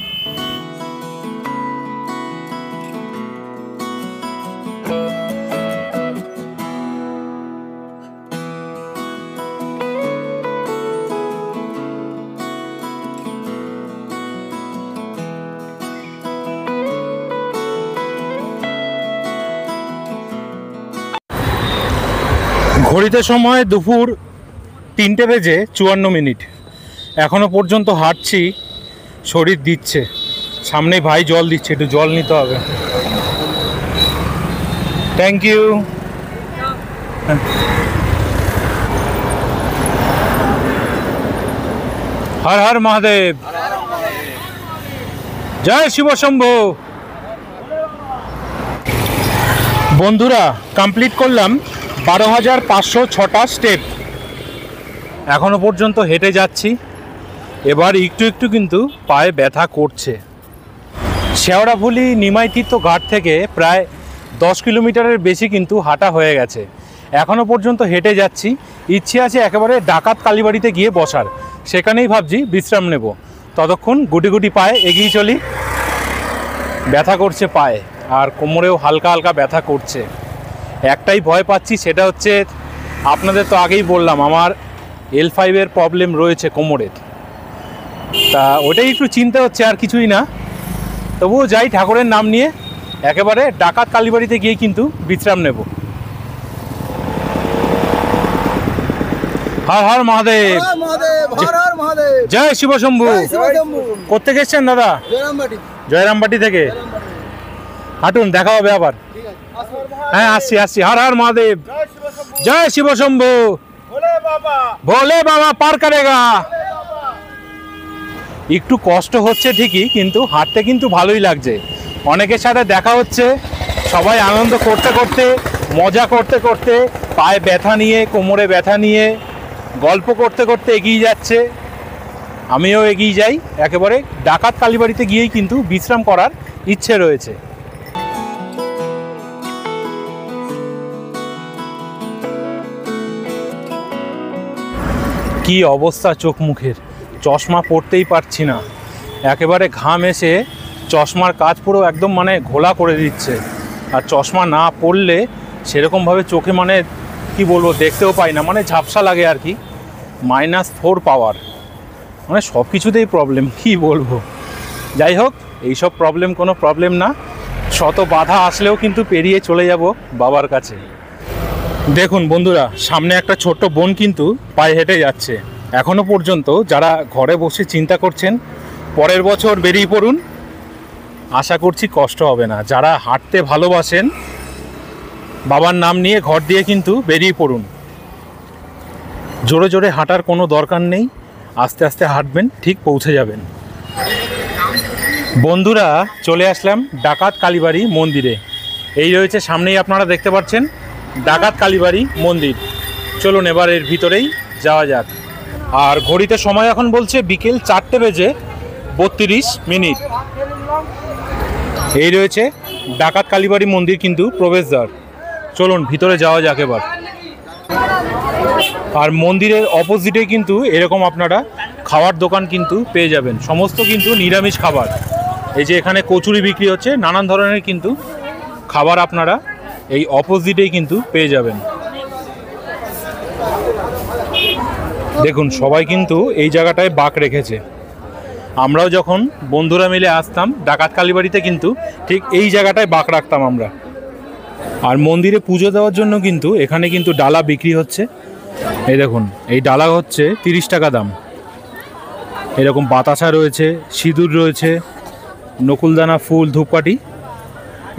Speaker 1: ঘড়িতে সময় দুপুর 3:54। এখনও পর্যন্ত হাঁটছি, শরীর দিচ্ছে। সামনে ভাই জল দিচ্ছে, একটু জল নিতে হবে। Thank you. হর হর মহাদেব, জয় শিব শম্ভু। বন্ধুরা কমপ্লিট করলাম 12,506টা স্টেপ। এখনও পর্যন্ত হেঁটে যাচ্ছি। এবার একটু একটু কিন্তু পায়ে ব্যথা করছে। শেওড়াফুলি নিমাইতীর্থ ঘাট থেকে প্রায় 10 কিলোমিটারের বেশি কিন্তু হাঁটা হয়ে গেছে। এখনও পর্যন্ত হেঁটে যাচ্ছি। ইচ্ছে আছে একেবারে ডাকাত কালীবাড়িতে গিয়ে বসার, সেখানেই ভাবছি বিশ্রাম নেব। ততক্ষণ গুটি গুটি পায়ে এগিয়ে চলি। ব্যথা করছে পায়ে, আর কোমরেও হালকা হালকা ব্যথা করছে। একটাই ভয় পাচ্ছি, সেটা হচ্ছে আপনাদের তো আগেই বললাম আমার L5-এর প্রবলেম রয়েছে কোমরের। তা ওটাই একটু চিন্তা হচ্ছে, আর কিছুই না। তবুও যাই ঠাকুরের নাম নিয়ে, একেবারে ডাকাত কালীবাড়িতে গিয়ে কিন্তু বিশ্রাম নেব। হর হর মহাদেব, জয় শিব শম্ভু। কোত্থেকে এসছেন দাদা? জয়রামবাটি থেকে। হাঁটুন, দেখা হবে আবার। হ্যাঁ আসছি আসছি। হর হর মহাদেব, জয় শিব শম্ভু। ভোলে বাবা পার করেগা। একটু কষ্ট হচ্ছে ঠিকই, কিন্তু হাঁটতে কিন্তু ভালোই লাগছে। অনেকের সাথে দেখা হচ্ছে, সবাই আনন্দ করতে করতে, মজা করতে করতে, পায়ে ব্যথা নিয়ে, কোমরে ব্যথা নিয়ে, গল্প করতে করতে এগিয়ে যাচ্ছে। আমিও এগিয়ে যাই। একেবারে ডাকাত কালীবাড়িতে গিয়েই কিন্তু বিশ্রাম করার ইচ্ছে রয়েছে। কি অবস্থা চোখ মুখের, চশমা পরতেই পারছি না। একেবারে ঘাম এসে চশমার কাজ পুরো একদম মানে ঘোলা করে দিচ্ছে। আর চশমা না পরলে সেরকমভাবে চোখে মানে কি বলবো, দেখতেও পাই না, মানে ঝাপসা লাগে আর কি। -4 পাওয়ার, মানে সব কিছুতেই প্রবলেম, কি বলবো। যাই হোক, এইসব প্রবলেম কোনো প্রবলেম না। শত বাধা আসলেও কিন্তু পেরিয়ে চলে যাব বাবার কাছে। দেখুন বন্ধুরা, সামনে একটা ছোট্ট বোন কিন্তু পায়ে হেঁটে যাচ্ছে। এখনও পর্যন্ত যারা ঘরে বসে চিন্তা করছেন পরের বছর বেরিয়ে পড়ুন, আশা করছি কষ্ট হবে না। যারা হাঁটতে ভালোবাসেন বাবার নাম নিয়ে ঘর দিয়ে কিন্তু বেরিয়ে পড়ুন। জোরে জোরে হাঁটার কোনো দরকার নেই, আস্তে আস্তে হাঁটবেন, ঠিক পৌঁছে যাবেন। বন্ধুরা চলে আসলাম ডাকাত কালীবাড়ি মন্দিরে। এই রয়েছে সামনেই আপনারা দেখতে পাচ্ছেন ডাকাত কালীবাড়ি মন্দির। চলুন এবার এর ভিতরেই যাওয়া যাক। আর ঘড়িতে সময় এখন বলছে বিকেল 4:32। এই রয়েছে ডাকাত কালীবাড়ি মন্দির কিন্তু প্রবেশদ্বার। চলুন ভিতরে যাওয়া যাক এবার। আর মন্দিরের অপোজিটে কিন্তু এরকম আপনারা খাওয়ার দোকান কিন্তু পেয়ে যাবেন, সমস্ত কিন্তু নিরামিষ খাবার। এই যে এখানে কচুরি বিক্রি হচ্ছে, নানান ধরনের কিন্তু খাবার আপনারা এই অপোজিটেই কিন্তু পেয়ে যাবেন। দেখুন সবাই কিন্তু এই জায়গাটায় বাঁক রেখেছে। আমরাও যখন বন্ধুরা মিলে আসতাম ডাকাত কালীবাড়িতে কিন্তু ঠিক এই জায়গাটায় বাঁক রাখতাম আমরা। আর মন্দিরে পুজো দেওয়ার জন্য কিন্তু এখানে কিন্তু ডালা বিক্রি হচ্ছে। এই দেখুন এই ডালা হচ্ছে 30 টাকা দাম। এরকম বাতাসা রয়েছে, সিঁদুর রয়েছে, নকুলদানা, ফুল, ধূপকাঠি।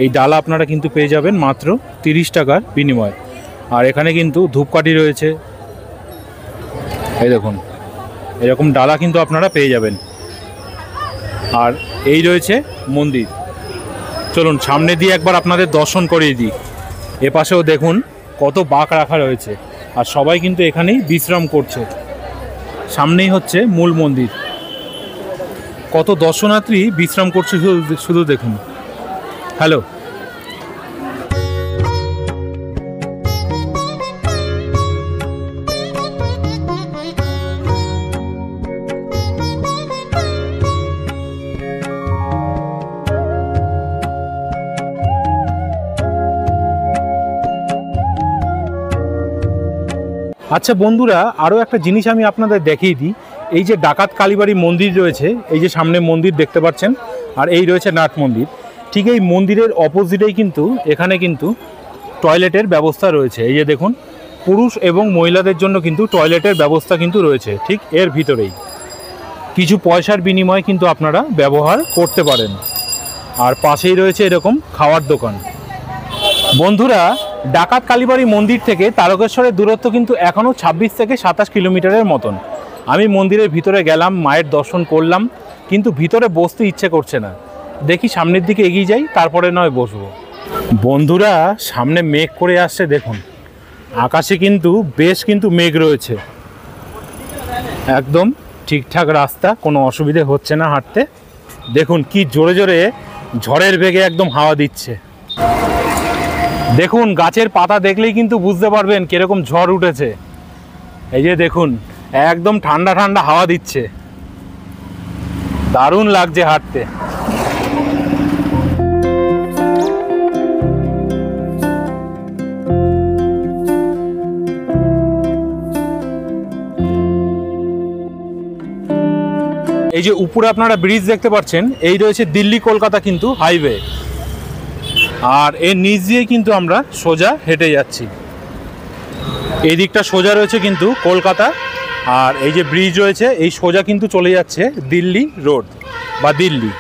Speaker 1: এই ডালা আপনারা কিন্তু পেয়ে যাবেন মাত্র 30 টাকার বিনিময়ে। আর এখানে কিন্তু ধূপকাঠি রয়েছে। এই দেখুন এরকম ডালা কিন্তু আপনারা পেয়ে যাবেন। আর এই রয়েছে মন্দির। চলুন সামনে দিয়ে একবার আপনাদের দর্শন করিয়ে দিই। এপাশেও দেখুন কত বাঁক রাখা রয়েছে, আর সবাই কিন্তু এখানেই বিশ্রাম করছে। সামনেই হচ্ছে মূল মন্দির। কত দর্শনার্থী বিশ্রাম করছে শুধু দেখুন। হ্যালো, আচ্ছা বন্ধুরা, আরও একটা জিনিস আমি আপনাদের দেখিয়ে দিই। এই যে ডাকাত কালীবাড়ি মন্দির রয়েছে, এই যে সামনে মন্দির দেখতে পাচ্ছেন, আর এই রয়েছে নাট মন্দির। ঠিক এই মন্দিরের অপোজিটেই কিন্তু এখানে কিন্তু টয়লেটের ব্যবস্থা রয়েছে। এই যে দেখুন পুরুষ এবং মহিলাদের জন্য কিন্তু টয়লেটের ব্যবস্থা কিন্তু রয়েছে ঠিক এর ভিতরেই। কিছু পয়সার বিনিময়ে কিন্তু আপনারা ব্যবহার করতে পারেন। আর পাশেই রয়েছে এরকম খাওয়ার দোকান। বন্ধুরা ডাকাত কালীবাড়ি মন্দির থেকে তারকেশ্বরের দূরত্ব কিন্তু এখনও 26 থেকে 27 কিলোমিটারের মতন। আমি মন্দিরের ভিতরে গেলাম, মায়ের দর্শন করলাম, কিন্তু ভিতরে বসতে ইচ্ছে করছে না। দেখি সামনের দিকে এগিয়ে যাই, তারপরে নয় বসবো। বন্ধুরা সামনে মেঘ করে আসছে, দেখুন আকাশে কিন্তু বেশ কিন্তু মেঘ রয়েছে। একদম ঠিকঠাক রাস্তা, কোনো অসুবিধে হচ্ছে না হাঁটতে। দেখুন কি জোরে জোরে ঝড়ের বেগে একদম হাওয়া দিচ্ছে। দেখুন গাছের পাতা দেখলেই কিন্তু বুঝতে পারবেন কিরকম ঝড় উঠেছে। এই যে দেখুন একদম ঠান্ডা ঠান্ডা হাওয়া দিচ্ছে, দারুণ লাগছে হাঁটতে। এই যে উপরে আপনারা ব্রিজ দেখতে পাচ্ছেন, এই রয়েছে দিল্লি কলকাতা কিন্তু হাইওয়ে। আর এর নিচ দিয়ে কিন্তু আমরা সোজা হেঁটে যাচ্ছি। এই দিকটা সোজা রয়েছে কিন্তু কলকাতা, আর এই যে ব্রিজ রয়েছে এই সোজা কিন্তু চলে যাচ্ছে দিল্লি রোড বা দিল্লি।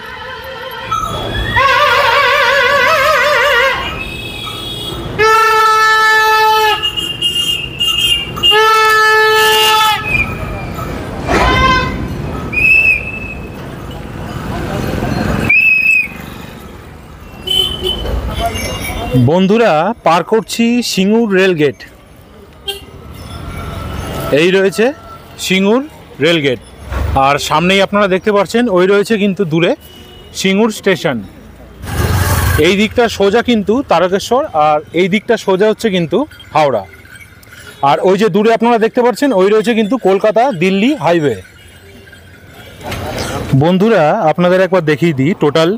Speaker 1: বন্ধুরা পার করছি সিঙ্গুর রেলগেট। এই রয়েছে সিঙ্গুর রেলগেট, আর সামনেই আপনারা দেখতে পাচ্ছেন ওই রয়েছে কিন্তু দূরে সিঙ্গুর স্টেশন। এই দিকটা সোজা কিন্তু তারকেশ্বর, আর এই দিকটা সোজা হচ্ছে কিন্তু হাওড়া। আর ওই যে দূরে আপনারা দেখতে পাচ্ছেন ওই রয়েছে কিন্তু কলকাতা দিল্লি হাইওয়ে। বন্ধুরা আপনাদের একবার দেখিয়ে দিই, টোটাল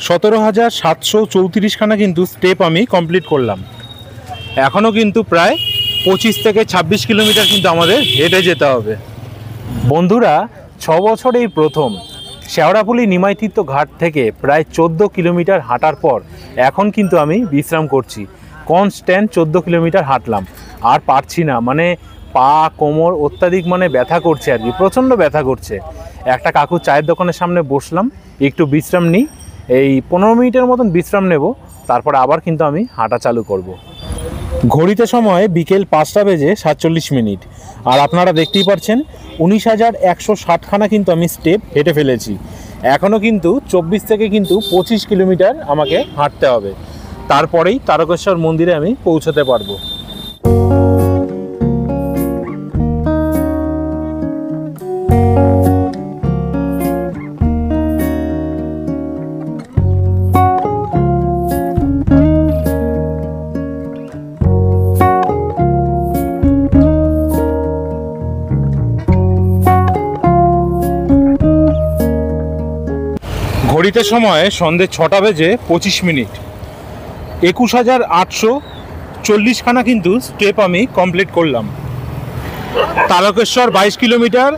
Speaker 1: 17,734খানা কিন্তু স্টেপ আমি কমপ্লিট করলাম। এখনও কিন্তু প্রায় 25 থেকে 26 কিলোমিটার কিন্তু আমাদের হেঁটে যেতে হবে। বন্ধুরা 6 বছর এই প্রথম শেওড়াফুলি নিমাইতীর্থ ঘাট থেকে প্রায় 14 কিলোমিটার হাঁটার পর এখন কিন্তু আমি বিশ্রাম করছি। কনস্ট্যান্ট 14 কিলোমিটার হাঁটলাম, আর পারছি না, মানে পা কোমর অত্যাধিক মানে ব্যথা করছে আর কি, প্রচণ্ড ব্যথা করছে। একটা কাকুর চায়ের দোকানের সামনে বসলাম, একটু বিশ্রাম নিই, এই 15 মিনিটের মতন বিশ্রাম নেব, তারপর আবার কিন্তু আমি হাঁটা চালু করব। ঘড়িতে সময় বিকেল 5টা বেজে 47 মিনিট, আর আপনারা দেখতেই পাচ্ছেন 19,160খানা কিন্তু আমি স্টেপ হেঁটে ফেলেছি। এখনও কিন্তু 24 থেকে কিন্তু 25 কিলোমিটার আমাকে হাঁটতে হবে, তারপরেই তারকেশ্বর মন্দিরে আমি পৌঁছতে পারবো। ঘড়িতে সময় সন্ধ্যে 6টা বেজে 25 মিনিট, 21,840খানা কিন্তু স্টেপ আমি কমপ্লিট করলাম। তারকেশ্বর 22 কিলোমিটার,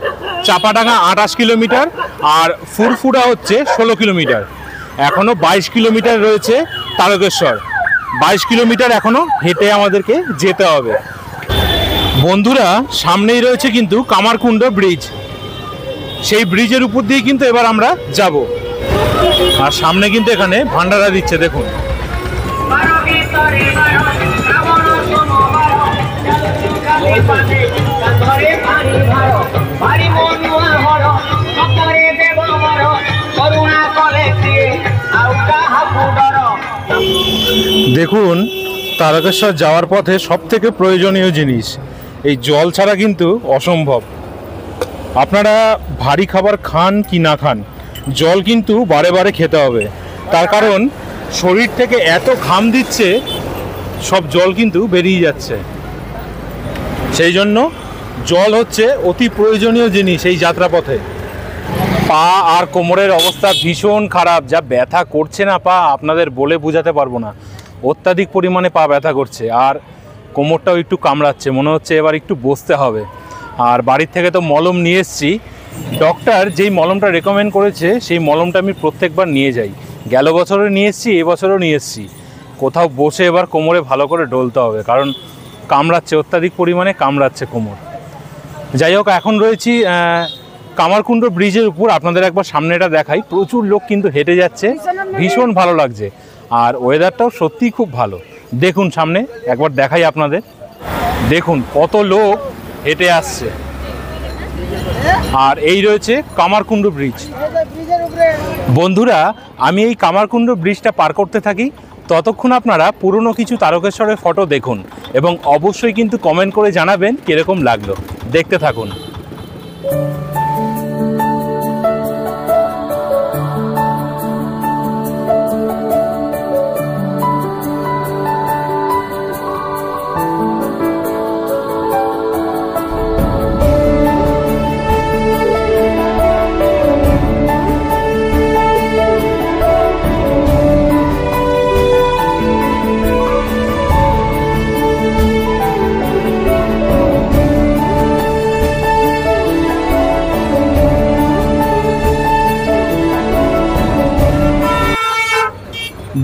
Speaker 1: চাপাডাঙ্গা 28 কিলোমিটার, আর ফুরফুরা হচ্ছে 16 কিলোমিটার। এখনও 22 কিলোমিটার রয়েছে তারকেশ্বর, 22 কিলোমিটার এখনও হেঁটে আমাদেরকে যেতে হবে। বন্ধুরা, সামনেই রয়েছে কিন্তু কামারকুণ্ড ব্রিজ, সেই ব্রিজের উপর দিয়ে কিন্তু এবার আমরা যাব। আর সামনে কিন্তু এখানে ভান্ডারা দিচ্ছে, দেখুন। দেখুন, তারকেশ্বর যাওয়ার পথে সব থেকে প্রয়োজনীয় জিনিস এই জল ছাড়া কিন্তু অসম্ভব। আপনারা ভারী খাবার খান কি না খান, জল কিন্তু বারে বারে খেতে হবে, তার কারণ শরীর থেকে এত ঘাম দিচ্ছে, সব জল কিন্তু বেরিয়ে যাচ্ছে। সেই জন্য জল হচ্ছে অতি প্রয়োজনীয় জিনিস এই যাত্রাপথে। পা আর কোমরের অবস্থা ভীষণ খারাপ, যা ব্যথা করছে না পা আপনাদের বলে বোঝাতে পারবো না, অত্যাধিক পরিমাণে পা ব্যথা করছে, আর কোমরটাও একটু কামড়াচ্ছে, মনে হচ্ছে এবার একটু বসতে হবে। আর বাড়ির থেকে তো মলম নিয়ে এসেছি, ডক্টর যেই মলমটা রেকমেন্ড করেছে সেই মলমটা আমি প্রত্যেকবার নিয়ে যাই, গেল বছরও নিয়ে এসেছি, এবছরও নিয়ে এসেছি। কোথাও বসে এবার কোমরে ভালো করে ডলতে হবে, কারণ কামড়াচ্ছে, অত্যাধিক পরিমাণে কামড়াচ্ছে কোমর। যাই হোক, এখন রয়েছি কামারকুণ্ড ব্রিজের উপর, আপনাদের একবার সামনেটা দেখাই। প্রচুর লোক কিন্তু হেঁটে যাচ্ছে, ভীষণ ভালো লাগছে, আর ওয়েদারটাও সত্যিই খুব ভালো। দেখুন সামনে একবার দেখাই আপনাদের, দেখুন কত লোক হেঁটে আসছে। আর এই রয়েছে কামারকুণ্ড ব্রিজ। বন্ধুরা, আমি এই কামারকুণ্ড ব্রিজটা পার করতে থাকি, ততক্ষণ আপনারা পুরনো কিছু তারকেশ্বরের ফটো দেখুন এবং অবশ্যই কিন্তু কমেন্ট করে জানাবেন কীরকম লাগলো। দেখতে থাকুন।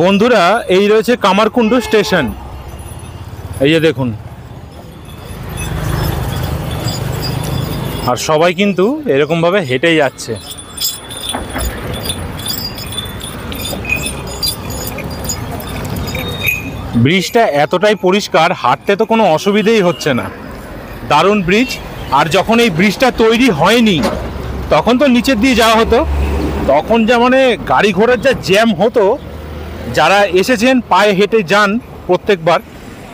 Speaker 1: বন্ধুরা, এই রয়েছে কামারকুণ্ড স্টেশন, এই যে দেখুন। আর সবাই কিন্তু এরকমভাবে হেঁটে যাচ্ছে। ব্রিজটা এতটাই পরিষ্কার, হাঁটতে তো কোনো অসুবিধেই হচ্ছে না, দারুণ ব্রিজ। আর যখন এই ব্রিজটা তৈরি হয়নি তখন তো নিচের দিয়ে যাওয়া হতো, তখন যা মানে গাড়ি ঘোড়ার যা জ্যাম হতো, যারা এসেছেন পায়ে হেঁটে যান প্রত্যেকবার,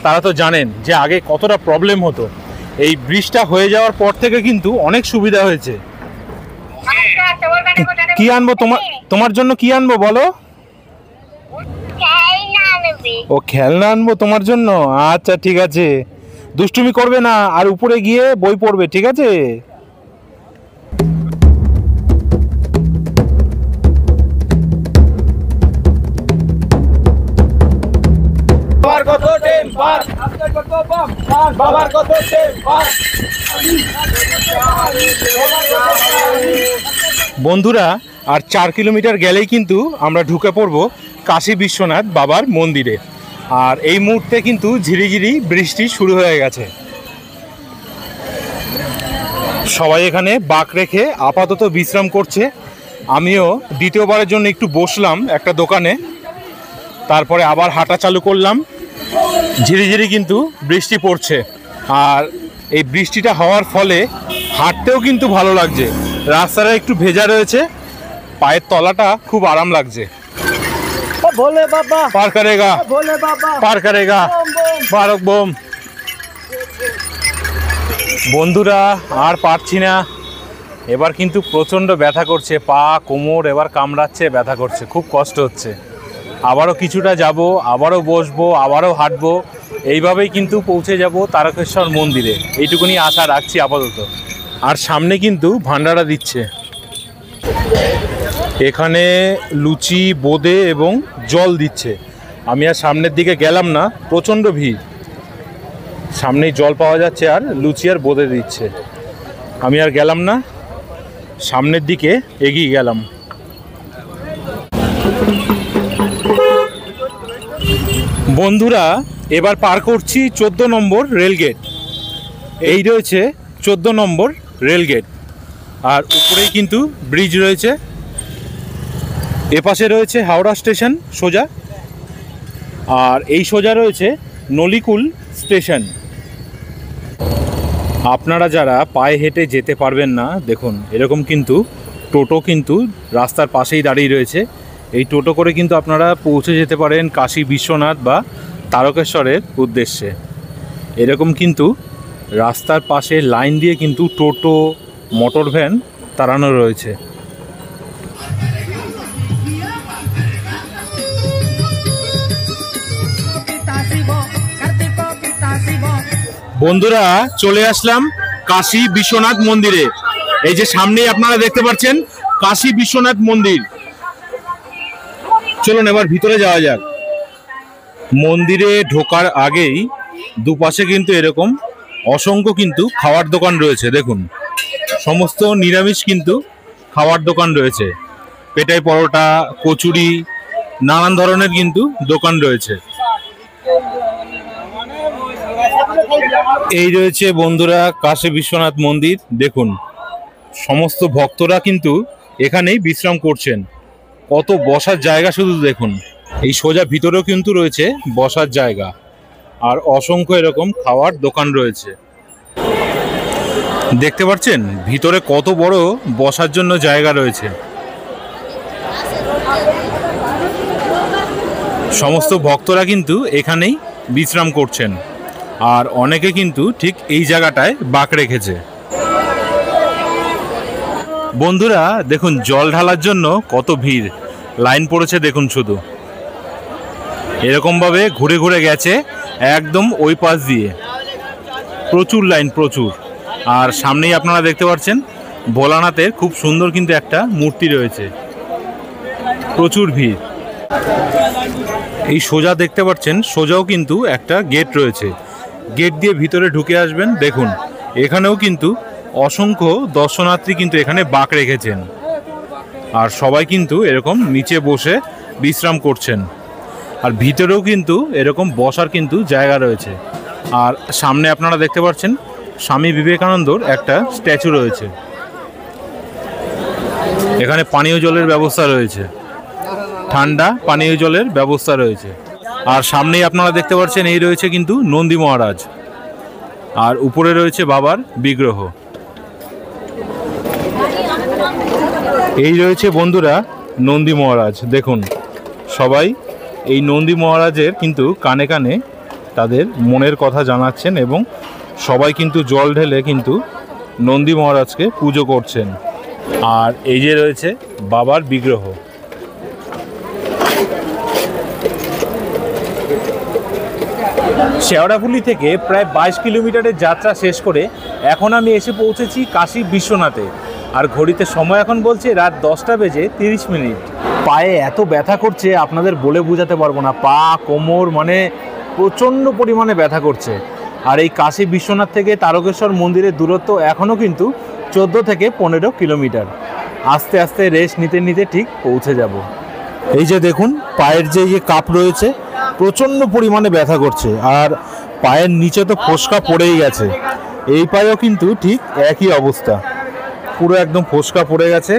Speaker 1: তারা তো জানেন যে আগে কতটা প্রবলেম হতো। এই ব্রিজটা হয়ে যাওয়ার পর থেকে কিন্তু অনেক সুবিধা হয়েছে। কি আনবো তোমার জন্য, কি আনবো বলো? ও খেলনা আনবো তোমার জন্য, আচ্ছা ঠিক আছে, দুষ্টুমি করবে না, আর উপরে গিয়ে বই পড়বে, ঠিক আছে? বন্ধুরা, আর 4 কিলোমিটার গেলেই কিন্তু আমরা ঢুকে পড়ব কাশী বিশ্বনাথ বাবার মন্দিরে। আর এই মুহূর্তে কিন্তু ঝিরিঝিরি বৃষ্টি শুরু হয়ে গেছে। সবাই এখানে বাঁক রেখে আপাতত বিশ্রাম করছে। আমিও দ্বিতীয়বারের জন্য একটু বসলাম একটা দোকানে, তারপরে আবার হাঁটা চালু করলাম। ঝিরিঝিরি কিন্তু বৃষ্টি পড়ছে, আর এই বৃষ্টিটা হওয়ার ফলে হাঁটতেও কিন্তু ভালো লাগছে। রাস্তাটা একটু ভেজা রয়েছে, পায়ের তলাটা খুব আরাম লাগছে।
Speaker 3: ভোলে বাবা
Speaker 1: পার করেগা,
Speaker 3: ভোলে বাবা
Speaker 1: পার করেগা, বারক বোম। বন্ধুরা আর পারছি না, এবার কিন্তু প্রচণ্ড ব্যথা করছে, পা কোমর এবার কামড়াচ্ছে, ব্যথা করছে, খুব কষ্ট হচ্ছে। আবারও কিছুটা যাব, আবারও বসবো, আবারও হাঁটবো, এইভাবেই কিন্তু পৌঁছে যাব তারকেশ্বর মন্দিরে, এইটুকুনি আশা রাখছি আপাতত। আর সামনে কিন্তু ভান্ডারা দিচ্ছে, এখানে লুচি, বোঁদে এবং জল দিচ্ছে। আমি আর সামনের দিকে গেলাম না, প্রচণ্ড ভিড়। সামনেই জল পাওয়া যাচ্ছে আর লুচি আর বোঁদে দিচ্ছে। আমি আর গেলাম না, সামনের দিকে এগিয়ে গেলাম। বন্ধুরা এবার পার করছি 14 নম্বর রেলগেট। এই রয়েছে 14 নম্বর রেলগেট, আর উপরেই কিন্তু ব্রিজ রয়েছে। এপাশে রয়েছে হাওড়া স্টেশন সোজা, আর এই সোজা রয়েছে নলিকুল স্টেশন। আপনারা যারা পায়ে হেঁটে যেতে পারবেন না, দেখুন এরকম কিন্তু টোটো কিন্তু রাস্তার পাশেই দাঁড়িয়ে রয়েছে। এই টোটো করে কিন্তু আপনারা পৌঁছে যেতে পারেন কাশী বিশ্বনাথ বা তারকেশ্বরের উদ্দেশ্যে। এরকম কিন্তু রাস্তার পাশে লাইন দিয়ে কিন্তু টোটো, মোটর ভ্যান তাড়ানো রয়েছে। বন্ধুরা চলে আসলাম কাশী বিশ্বনাথ মন্দিরে। এই যে সামনেই আপনারা দেখতে পাচ্ছেন কাশী বিশ্বনাথ মন্দির। চলুন এবার ভিতরে যাওয়া যাক। মন্দিরে ঢোকার আগেই দুপাশে কিন্তু এরকম অসংখ্য কিন্তু খাওয়ার দোকান রয়েছে। দেখুন সমস্ত নিরামিষ কিন্তু খাওয়ার দোকান রয়েছে, পেটাই পরোটা, কচুরি, নানান ধরনের কিন্তু দোকান রয়েছে। এই রয়েছে বন্ধুরা কাশী বিশ্বনাথ মন্দির। দেখুন সমস্ত ভক্তরা কিন্তু এখানেই বিশ্রাম করছেন। কত বসার জায়গা শুধু দেখুন। এই সোজা ভিতরেও কিন্তু রয়েছে বসার জায়গা, আর অসংখ্য এরকম খাওয়ার দোকান রয়েছে। দেখতে পাচ্ছেন ভিতরে কত বড় বসার জন্য জায়গা রয়েছে। সমস্ত ভক্তরা কিন্তু এখানেই বিশ্রাম করছেন, আর অনেকে কিন্তু ঠিক এই জায়গাটায় বাঁক রেখেছে। বন্ধুরা দেখুন জল ঢালার জন্য কত ভিড়, লাইন পড়েছে দেখুন। শুধু এরকমভাবে ঘুরে ঘুরে গেছে একদম ওই পাশ দিয়ে, প্রচুর লাইন, প্রচুর। আর সামনেই আপনারা দেখতে পাচ্ছেন ভোলানাথের খুব সুন্দর কিন্তু একটা মূর্তি রয়েছে, প্রচুর ভিড়। এই সোজা দেখতে পাচ্ছেন, সোজাও কিন্তু একটা গেট রয়েছে, গেট দিয়ে ভিতরে ঢুকে আসবেন। দেখুন এখানেও কিন্তু অসংখ্য দর্শনার্থী কিন্তু এখানে বাঁক রেখেছেন, আর সবাই কিন্তু এরকম নিচে বসে বিশ্রাম করছেন। আর ভিতরেও কিন্তু এরকম বসার কিন্তু জায়গা রয়েছে। আর সামনে আপনারা দেখতে পাচ্ছেন স্বামী বিবেকানন্দর একটা স্ট্যাচু রয়েছে। এখানে পানীয় জলের ব্যবস্থা রয়েছে, ঠান্ডা পানীয় জলের ব্যবস্থা রয়েছে। আর সামনেই আপনারা দেখতে পাচ্ছেন এই রয়েছে কিন্তু নন্দী মহারাজ, আর উপরে রয়েছে বাবার বিগ্রহ। এই রয়েছে বন্ধুরা নন্দী মহারাজ। দেখুন সবাই এই নন্দী মহারাজের কিন্তু কানে কানে তাদের মনের কথা জানাচ্ছেন, এবং সবাই কিন্তু জল ঢেলে কিন্তু নন্দী মহারাজকে পুজো করছেন। আর এই যে রয়েছে বাবার বিগ্রহ। শেওড়াফুলি থেকে প্রায় 22 কিলোমিটারের যাত্রা শেষ করে এখন আমি এসে পৌঁছেছি কাশী বিশ্বনাথে। আর ঘড়িতে সময় এখন বলছে রাত 10:30। পায়ে এত ব্যথা করছে আপনাদের বলে বোঝাতে পারবো না। পা, কোমর মানে প্রচণ্ড পরিমাণে ব্যথা করছে। আর এই কাশী বিশ্বনাথ থেকে তারকেশ্বর মন্দিরের দূরত্ব এখনও কিন্তু 14 থেকে 15 কিলোমিটার। আস্তে আস্তে রেস্ট নিতে নিতে ঠিক পৌঁছে যাব। এই যে দেখুন পায়ের যে কাপ রয়েছে, প্রচণ্ড পরিমাণে ব্যথা করছে, আর পায়ের নিচে তো ফোসকা পড়েই গেছে। এই পায়েও কিন্তু ঠিক একই অবস্থা, পুরো একদম ফোসকা পড়ে গেছে,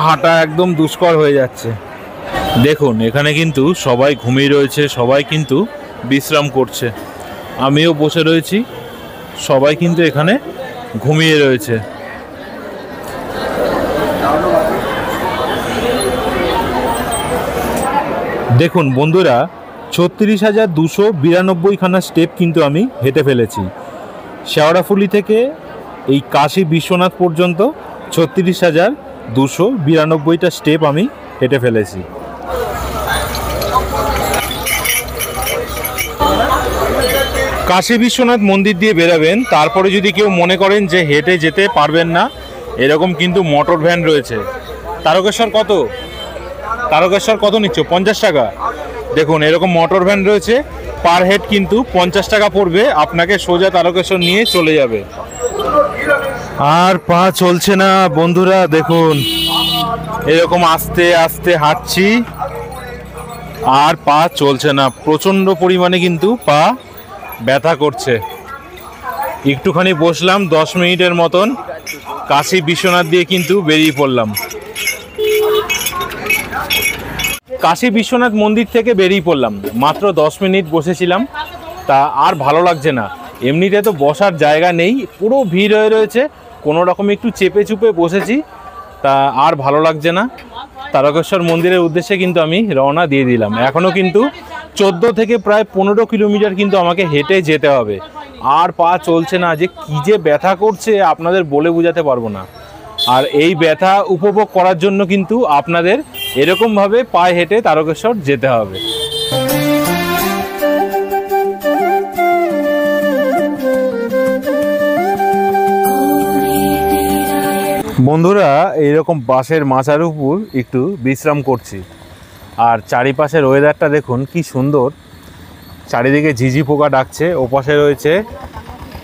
Speaker 1: হাঁটা একদম দুষ্কর হয়ে যাচ্ছে। দেখুন এখানে কিন্তু সবাই ঘুমিয়ে রয়েছে, সবাই কিন্তু বিশ্রাম করছে, আমিও বসে রয়েছি, সবাই কিন্তু এখানে ঘুমিয়ে রয়েছে। দেখুন বন্ধুরা, 36,292খানা স্টেপ কিন্তু আমি হেঁটে ফেলেছি। শেওড়াফুলি থেকে এই কাশী বিশ্বনাথ পর্যন্ত 36,292টা স্টেপ আমি হেঁটে ফেলেছি। কাশী বিশ্বনাথ মন্দির দিয়ে বেরাবেন, তারপরে যদি কেউ মনে করেন যে হেঁটে যেতে পারবেন না, এরকম কিন্তু মোটর ভ্যান রয়েছে। তারকেশ্বর কত নিচ্ছ? 50 টাকা। দেখুন এরকম মোটর ভ্যান রয়েছে, পার হেড কিন্তু 50 টাকা পড়বে, আপনাকে সোজা তারকেশ্বর নিয়ে চলে যাবে। আর পা চলছে না বন্ধুরা, দেখুন এরকম আস্তে আস্তে হাঁটছি, আর পা চলছে না, প্রচণ্ড পরিমাণে কিন্তু পা ব্যথা করছে। একটুখানি বসলাম 10 মিনিটের মতন, কাশী বিশ্বনাথ দিয়ে কিন্তু বেরিয়ে পড়লাম। কাশী বিশ্বনাথ মন্দির থেকে বেরিয়ে পড়লাম, মাত্র 10 মিনিট বসেছিলাম, তা আর ভালো লাগছে না। এমনিতে তো বসার জায়গা নেই, পুরো ভিড় হয়ে রয়েছে, কোনো রকম একটু চেপে চুপে বসেছি, তা আর ভালো লাগছে না। তারকেশ্বর মন্দিরের উদ্দেশ্যে কিন্তু আমি রওনা দিয়ে দিলাম। এখনও কিন্তু 14 থেকে প্রায় 15 কিলোমিটার কিন্তু আমাকে হেঁটে যেতে হবে। আর পা চলছে না, যে কী যে ব্যথা করছে আপনাদের বলে বোঝাতে পারবো না। আর এই ব্যথা উপভোগ করার জন্য কিন্তু আপনাদের এরকমভাবে পায়ে হেঁটে তারকেশ্বর যেতে হবে। বন্ধুরা, এইরকম বাসের মাচার উপর একটু বিশ্রাম করছি, আর চারিপাশের ওয়েদারটা দেখুন কি সুন্দর, চারিদিকে ঝিঝি পোকা ডাকছে, ওপাশে রয়েছে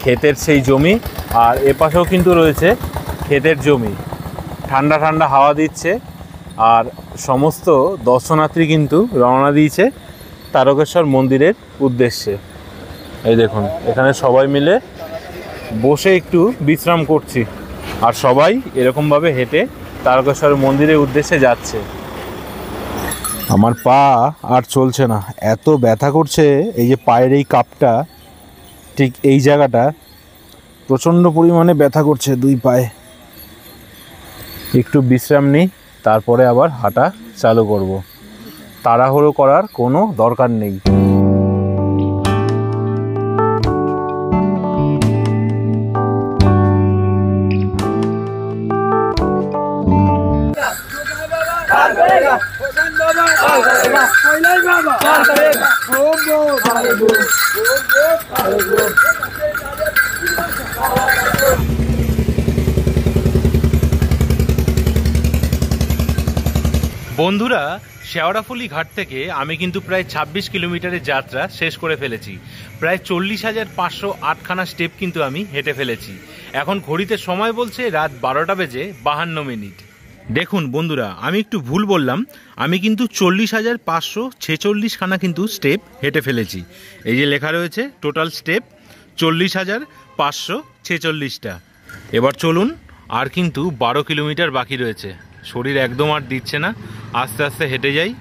Speaker 1: ক্ষেতের সেই জমি, আর এপাশেও কিন্তু রয়েছে ক্ষেতের জমি, ঠান্ডা ঠান্ডা হাওয়া দিচ্ছে, আর সমস্ত দর্শনার্থী কিন্তু রওনা দিয়েছে তারকেশ্বর মন্দিরের উদ্দেশ্যে। এই দেখুন এখানে সবাই মিলে বসে একটু বিশ্রাম করছি, আর সবাই এরকমভাবে হেঁটে তারকেশ্বর মন্দিরের উদ্দেশ্যে যাচ্ছে। আমার পা আর চলছে না, এত ব্যথা করছে, এই যে পায়ের এই কাপটা, ঠিক এই জায়গাটা প্রচণ্ড পরিমাণে ব্যথা করছে দুই পায়ে। একটু বিশ্রাম নিই, তারপরে আবার হাঁটা চালু করব। তাড়াহুড়ো করার কোনো দরকার নেই। বন্ধুরা, শেওড়াফুলি ঘাট থেকে আমি কিন্তু প্রায় 26 কিলোমিটারের যাত্রা শেষ করে ফেলেছি। প্রায় 40,508খানা স্টেপ কিন্তু আমি হেঁটে ফেলেছি। এখন ঘড়িতে সময় বলছে রাত 12টা বেজে 52 মিনিট। দেখুন বন্ধুরা, আমি একটু ভুল বললাম, আমি কিন্তু 40,546খানা কিন্তু স্টেপ হেঁটে ফেলেছি। এই যে লেখা রয়েছে টোটাল স্টেপ 40,546টা। এবার চলুন, আর কিন্তু 12 কিলোমিটার বাকি রয়েছে, শরীর একদম আর দিচ্ছে না, আস্তে আস্তে হেঁটে যাই।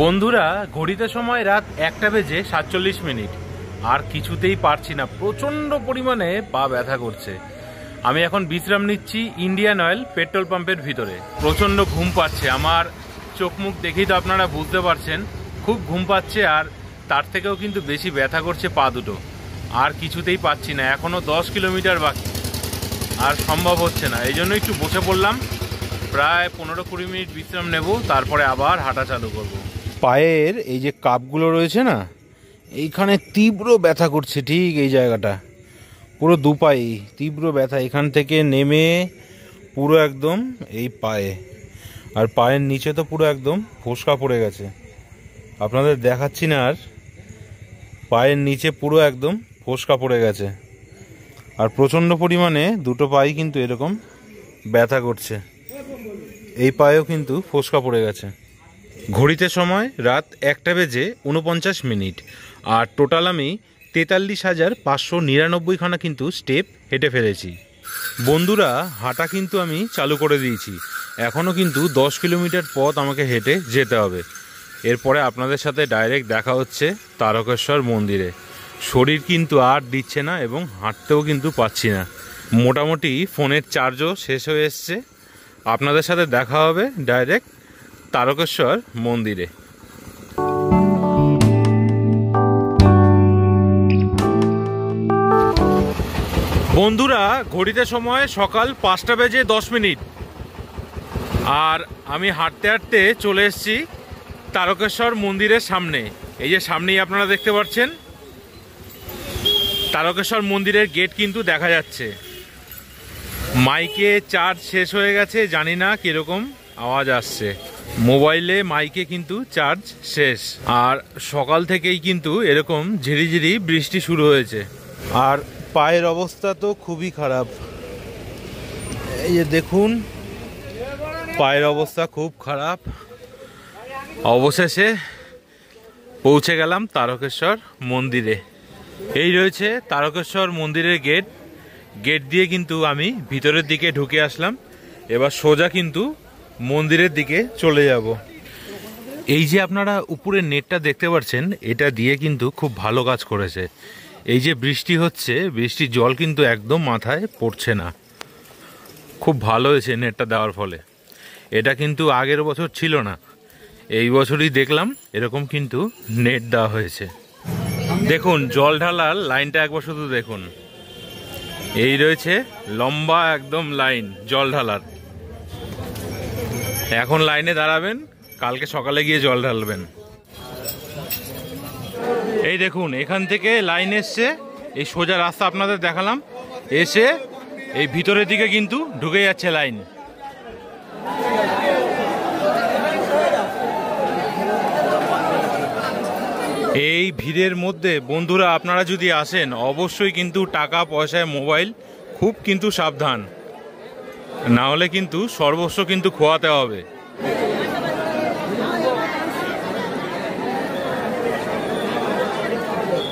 Speaker 1: বন্ধুরা, ঘড়িতে সময় রাত 1টা বেজে 47 মিনিট, আর কিছুতেই পারছি না, প্রচণ্ড পরিমাণে পা ব্যথা করছে। আমি এখন বিশ্রাম নিচ্ছি ইন্ডিয়ান অয়েল পেট্রোল পাম্পের ভিতরে। প্রচণ্ড ঘুম পাচ্ছে, আমার চোখ মুখ দেখেই তো আপনারা বুঝতে পারছেন, খুব ঘুম পাচ্ছে, আর তার থেকেও কিন্তু বেশি ব্যথা করছে পা দুটো। আর কিছুতেই পাচ্ছি না, এখনও 10 কিলোমিটার বাকি, আর সম্ভব হচ্ছে না, এই জন্য একটু বসে পড়লাম। প্রায় 15-20 মিনিট বিশ্রাম নেব, তারপরে আবার হাঁটা চালু করব। পায়ের এই যে কাপগুলো রয়েছে না, এইখানে তীব্র ব্যথা করছে, ঠিক এই জায়গাটা, পুরো দুপায়ে তীব্র ব্যথা, এখান থেকে নেমে পুরো একদম এই পায়ে, আর পায়ের নিচে তো পুরো একদম ফোসকা পড়ে গেছে, আপনাদের দেখাচ্ছি না, আর পায়ের নিচে পুরো একদম ফোসকা পড়ে গেছে, আর প্রচণ্ড পরিমাণে দুটো পায়ে কিন্তু এরকম ব্যথা করছে। এই পায়েও কিন্তু ফোসকা পড়ে গেছে। ঘড়িতে সময় রাত 1টা বেজে 49 মিনিট, আর টোটাল আমি 43,599খানা কিন্তু স্টেপ হেঁটে ফেলেছি। বন্ধুরা, হাঁটা কিন্তু আমি চালু করে দিয়েছি। এখনও কিন্তু 10 কিলোমিটার পথ আমাকে হেঁটে যেতে হবে। এরপরে আপনাদের সাথে ডাইরেক্ট দেখা হচ্ছে তারকেশ্বর মন্দিরে। শরীর কিন্তু আর দিচ্ছে না এবং হাঁটতেও কিন্তু পাচ্ছি না। মোটামুটি ফোনের চার্জও শেষ হয়ে এসছে। আপনাদের সাথে দেখা হবে ডাইরেক্ট তারকেশ্বর মন্দিরে। বন্ধুরা, ঘড়িতে সময় সকাল 5:10 আর আমি হাঁটতে হাঁটতে চলে এসেছি তারকেশ্বর মন্দিরের সামনে। এই যে সামনেই আপনারা দেখতে পাচ্ছেন তারকেশ্বর মন্দিরের গেট কিন্তু দেখা যাচ্ছে। মাইকে চার্জ শেষ হয়ে গেছে, জানি না কীরকম আওয়াজ আসছে। মোবাইলে মাইকে কিন্তু চার্জ শেষ। আর সকাল থেকেই কিন্তু এরকম ঝিরিঝিরি বৃষ্টি শুরু হয়েছে। আর পায়ের অবস্থা তো খুবই খারাপ। এই যে দেখুন, পায়ের অবস্থা খুব খারাপ। অবশেষে পৌঁছে গেলাম তারকেশ্বর মন্দিরে। এই রয়েছে তারকেশ্বর মন্দিরের গেট। গেট দিয়ে কিন্তু আমি ভিতরের দিকে ঢুকে আসলাম। এবার সোজা কিন্তু মন্দিরের দিকে চলে যাব। এই যে আপনারা উপরে নেটটা দেখতে পাচ্ছেন, এটা দিয়ে কিন্তু খুব ভালো কাজ করেছে। এই যে বৃষ্টি হচ্ছে, বৃষ্টির জল কিন্তু একদম মাথায় পড়ছে না। খুব ভালো হয়েছে নেটটা দেওয়ার ফলে। এটা কিন্তু আগের বছর ছিল না, এই বছরই দেখলাম এরকম কিন্তু নেট দেওয়া হয়েছে। দেখুন জল ঢালার লাইনটা একবার শুধু দেখুন। এই রয়েছে লম্বা একদম লাইন জল ঢালার। এখন লাইনে দাঁড়াবেন, কালকে সকালে গিয়ে জল ঢালবেন। এই দেখুন এখান থেকে লাইন এসছে, এই সোজা রাস্তা আপনাদের দেখালাম, এসে এই ভিতরের দিকে কিন্তু ঢুকে যাচ্ছে লাইন। এই ভিড়ের মধ্যে বন্ধুরা আপনারা যদি আসেন, অবশ্যই কিন্তু টাকা পয়সায় মোবাইল খুব কিন্তু সাবধান, না হলে কিন্তু সর্বস্ব কিন্তু খোয়াতে হবে।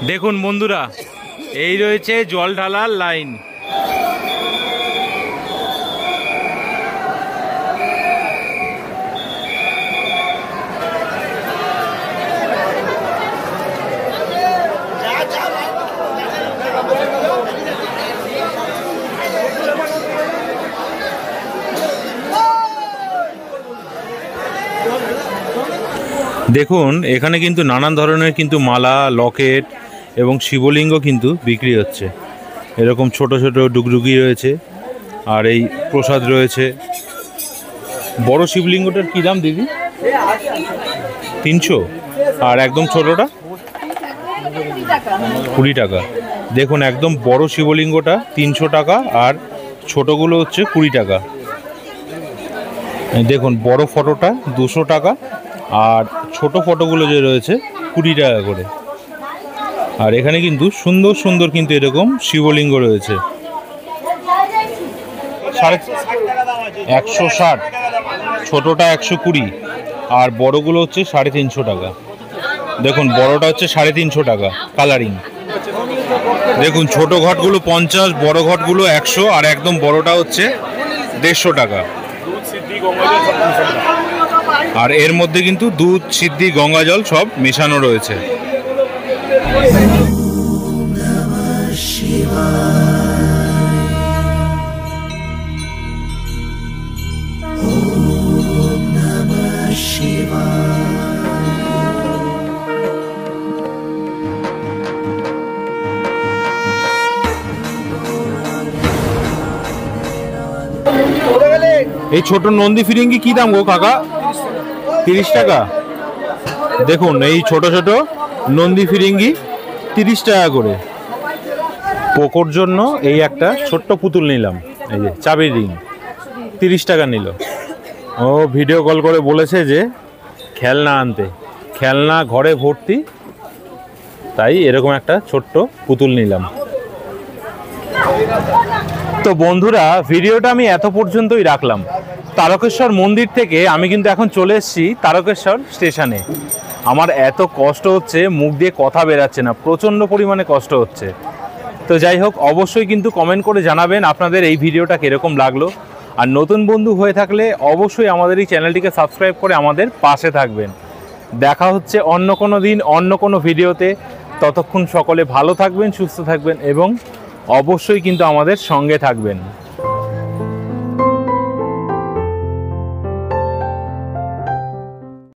Speaker 1: দেখুন বন্ধুরা, এই রয়েছে জল ঢালার লাইন। দেখুন এখানে কিন্তু নানান ধরনের কিন্তু মালা, লকেট এবং শিবলিঙ্গ কিন্তু বিক্রি হচ্ছে। এরকম ছোট ছোট ডুগডুগি রয়েছে, আর এই প্রসাদ রয়েছে। বড় শিবলিঙ্গটার কী দাম দিদি? 300। আর একদম ছোটটা 20 টাকা। দেখুন একদম বড় শিবলিঙ্গটা 300 টাকা, আর ছোটগুলো হচ্ছে 20 টাকা। দেখুন বড় ফটোটা 200 টাকা, আর ছোট ফটোগুলো যে রয়েছে 20 টাকা করে। আর এখানে কিন্তু সুন্দর সুন্দর কিন্তু এরকম শিবলিঙ্গ রয়েছে। 160, ছোটটা 120, আর বড়গুলো হচ্ছে 350 টাকা। দেখুন বড়টা হচ্ছে 350 টাকা কালারিং। দেখুন ছোট ঘটগুলো 50, বড় ঘটগুলো 100, আর একদম বড়টা হচ্ছে 150 টাকা। আর এর মধ্যে কিন্তু দুধ, সিদ্ধি, গঙ্গা জল সব মেশানো রয়েছে। এই ছোট নন্দী ফিরিঙ্গি কি দাম গো কাকা? 30 টাকা। দেখুন এই ছোট ছোট নন্দী ফিরিঙ্গি 30 টাকা করে। পোকোর জন্য এই একটা ছোট্ট পুতুল নিলাম, এই যে চাবির রিং, 30 টাকা নিল। ও ভিডিও কল করে বলেছে যে খেলনা আনতে, খেলনা ঘরে ভর্তি, তাই এরকম একটা ছোট্ট পুতুল নিলাম। তো বন্ধুরা ভিডিওটা আমি এত পর্যন্তই রাখলাম। তারকেশ্বর মন্দির থেকে আমি কিন্তু এখন চলে এসেছি তারকেশ্বর স্টেশনে। আমার এত কষ্ট হচ্ছে, মুখ দিয়ে কথা বেরাচ্ছে না, প্রচণ্ড পরিমাণে কষ্ট হচ্ছে। তো যাই হোক, অবশ্যই কিন্তু কমেন্ট করে জানাবেন আপনাদের এই ভিডিওটা কীরকম লাগলো। আর নতুন বন্ধু হয়ে থাকলে অবশ্যই আমাদের এই চ্যানেলটিকে সাবস্ক্রাইব করে আমাদের পাশে থাকবেন। দেখা হচ্ছে অন্য কোনো দিন অন্য কোনো ভিডিওতে। ততক্ষণ সকলে ভালো থাকবেন, সুস্থ থাকবেন এবং অবশ্যই কিন্তু আমাদের সঙ্গে থাকবেন।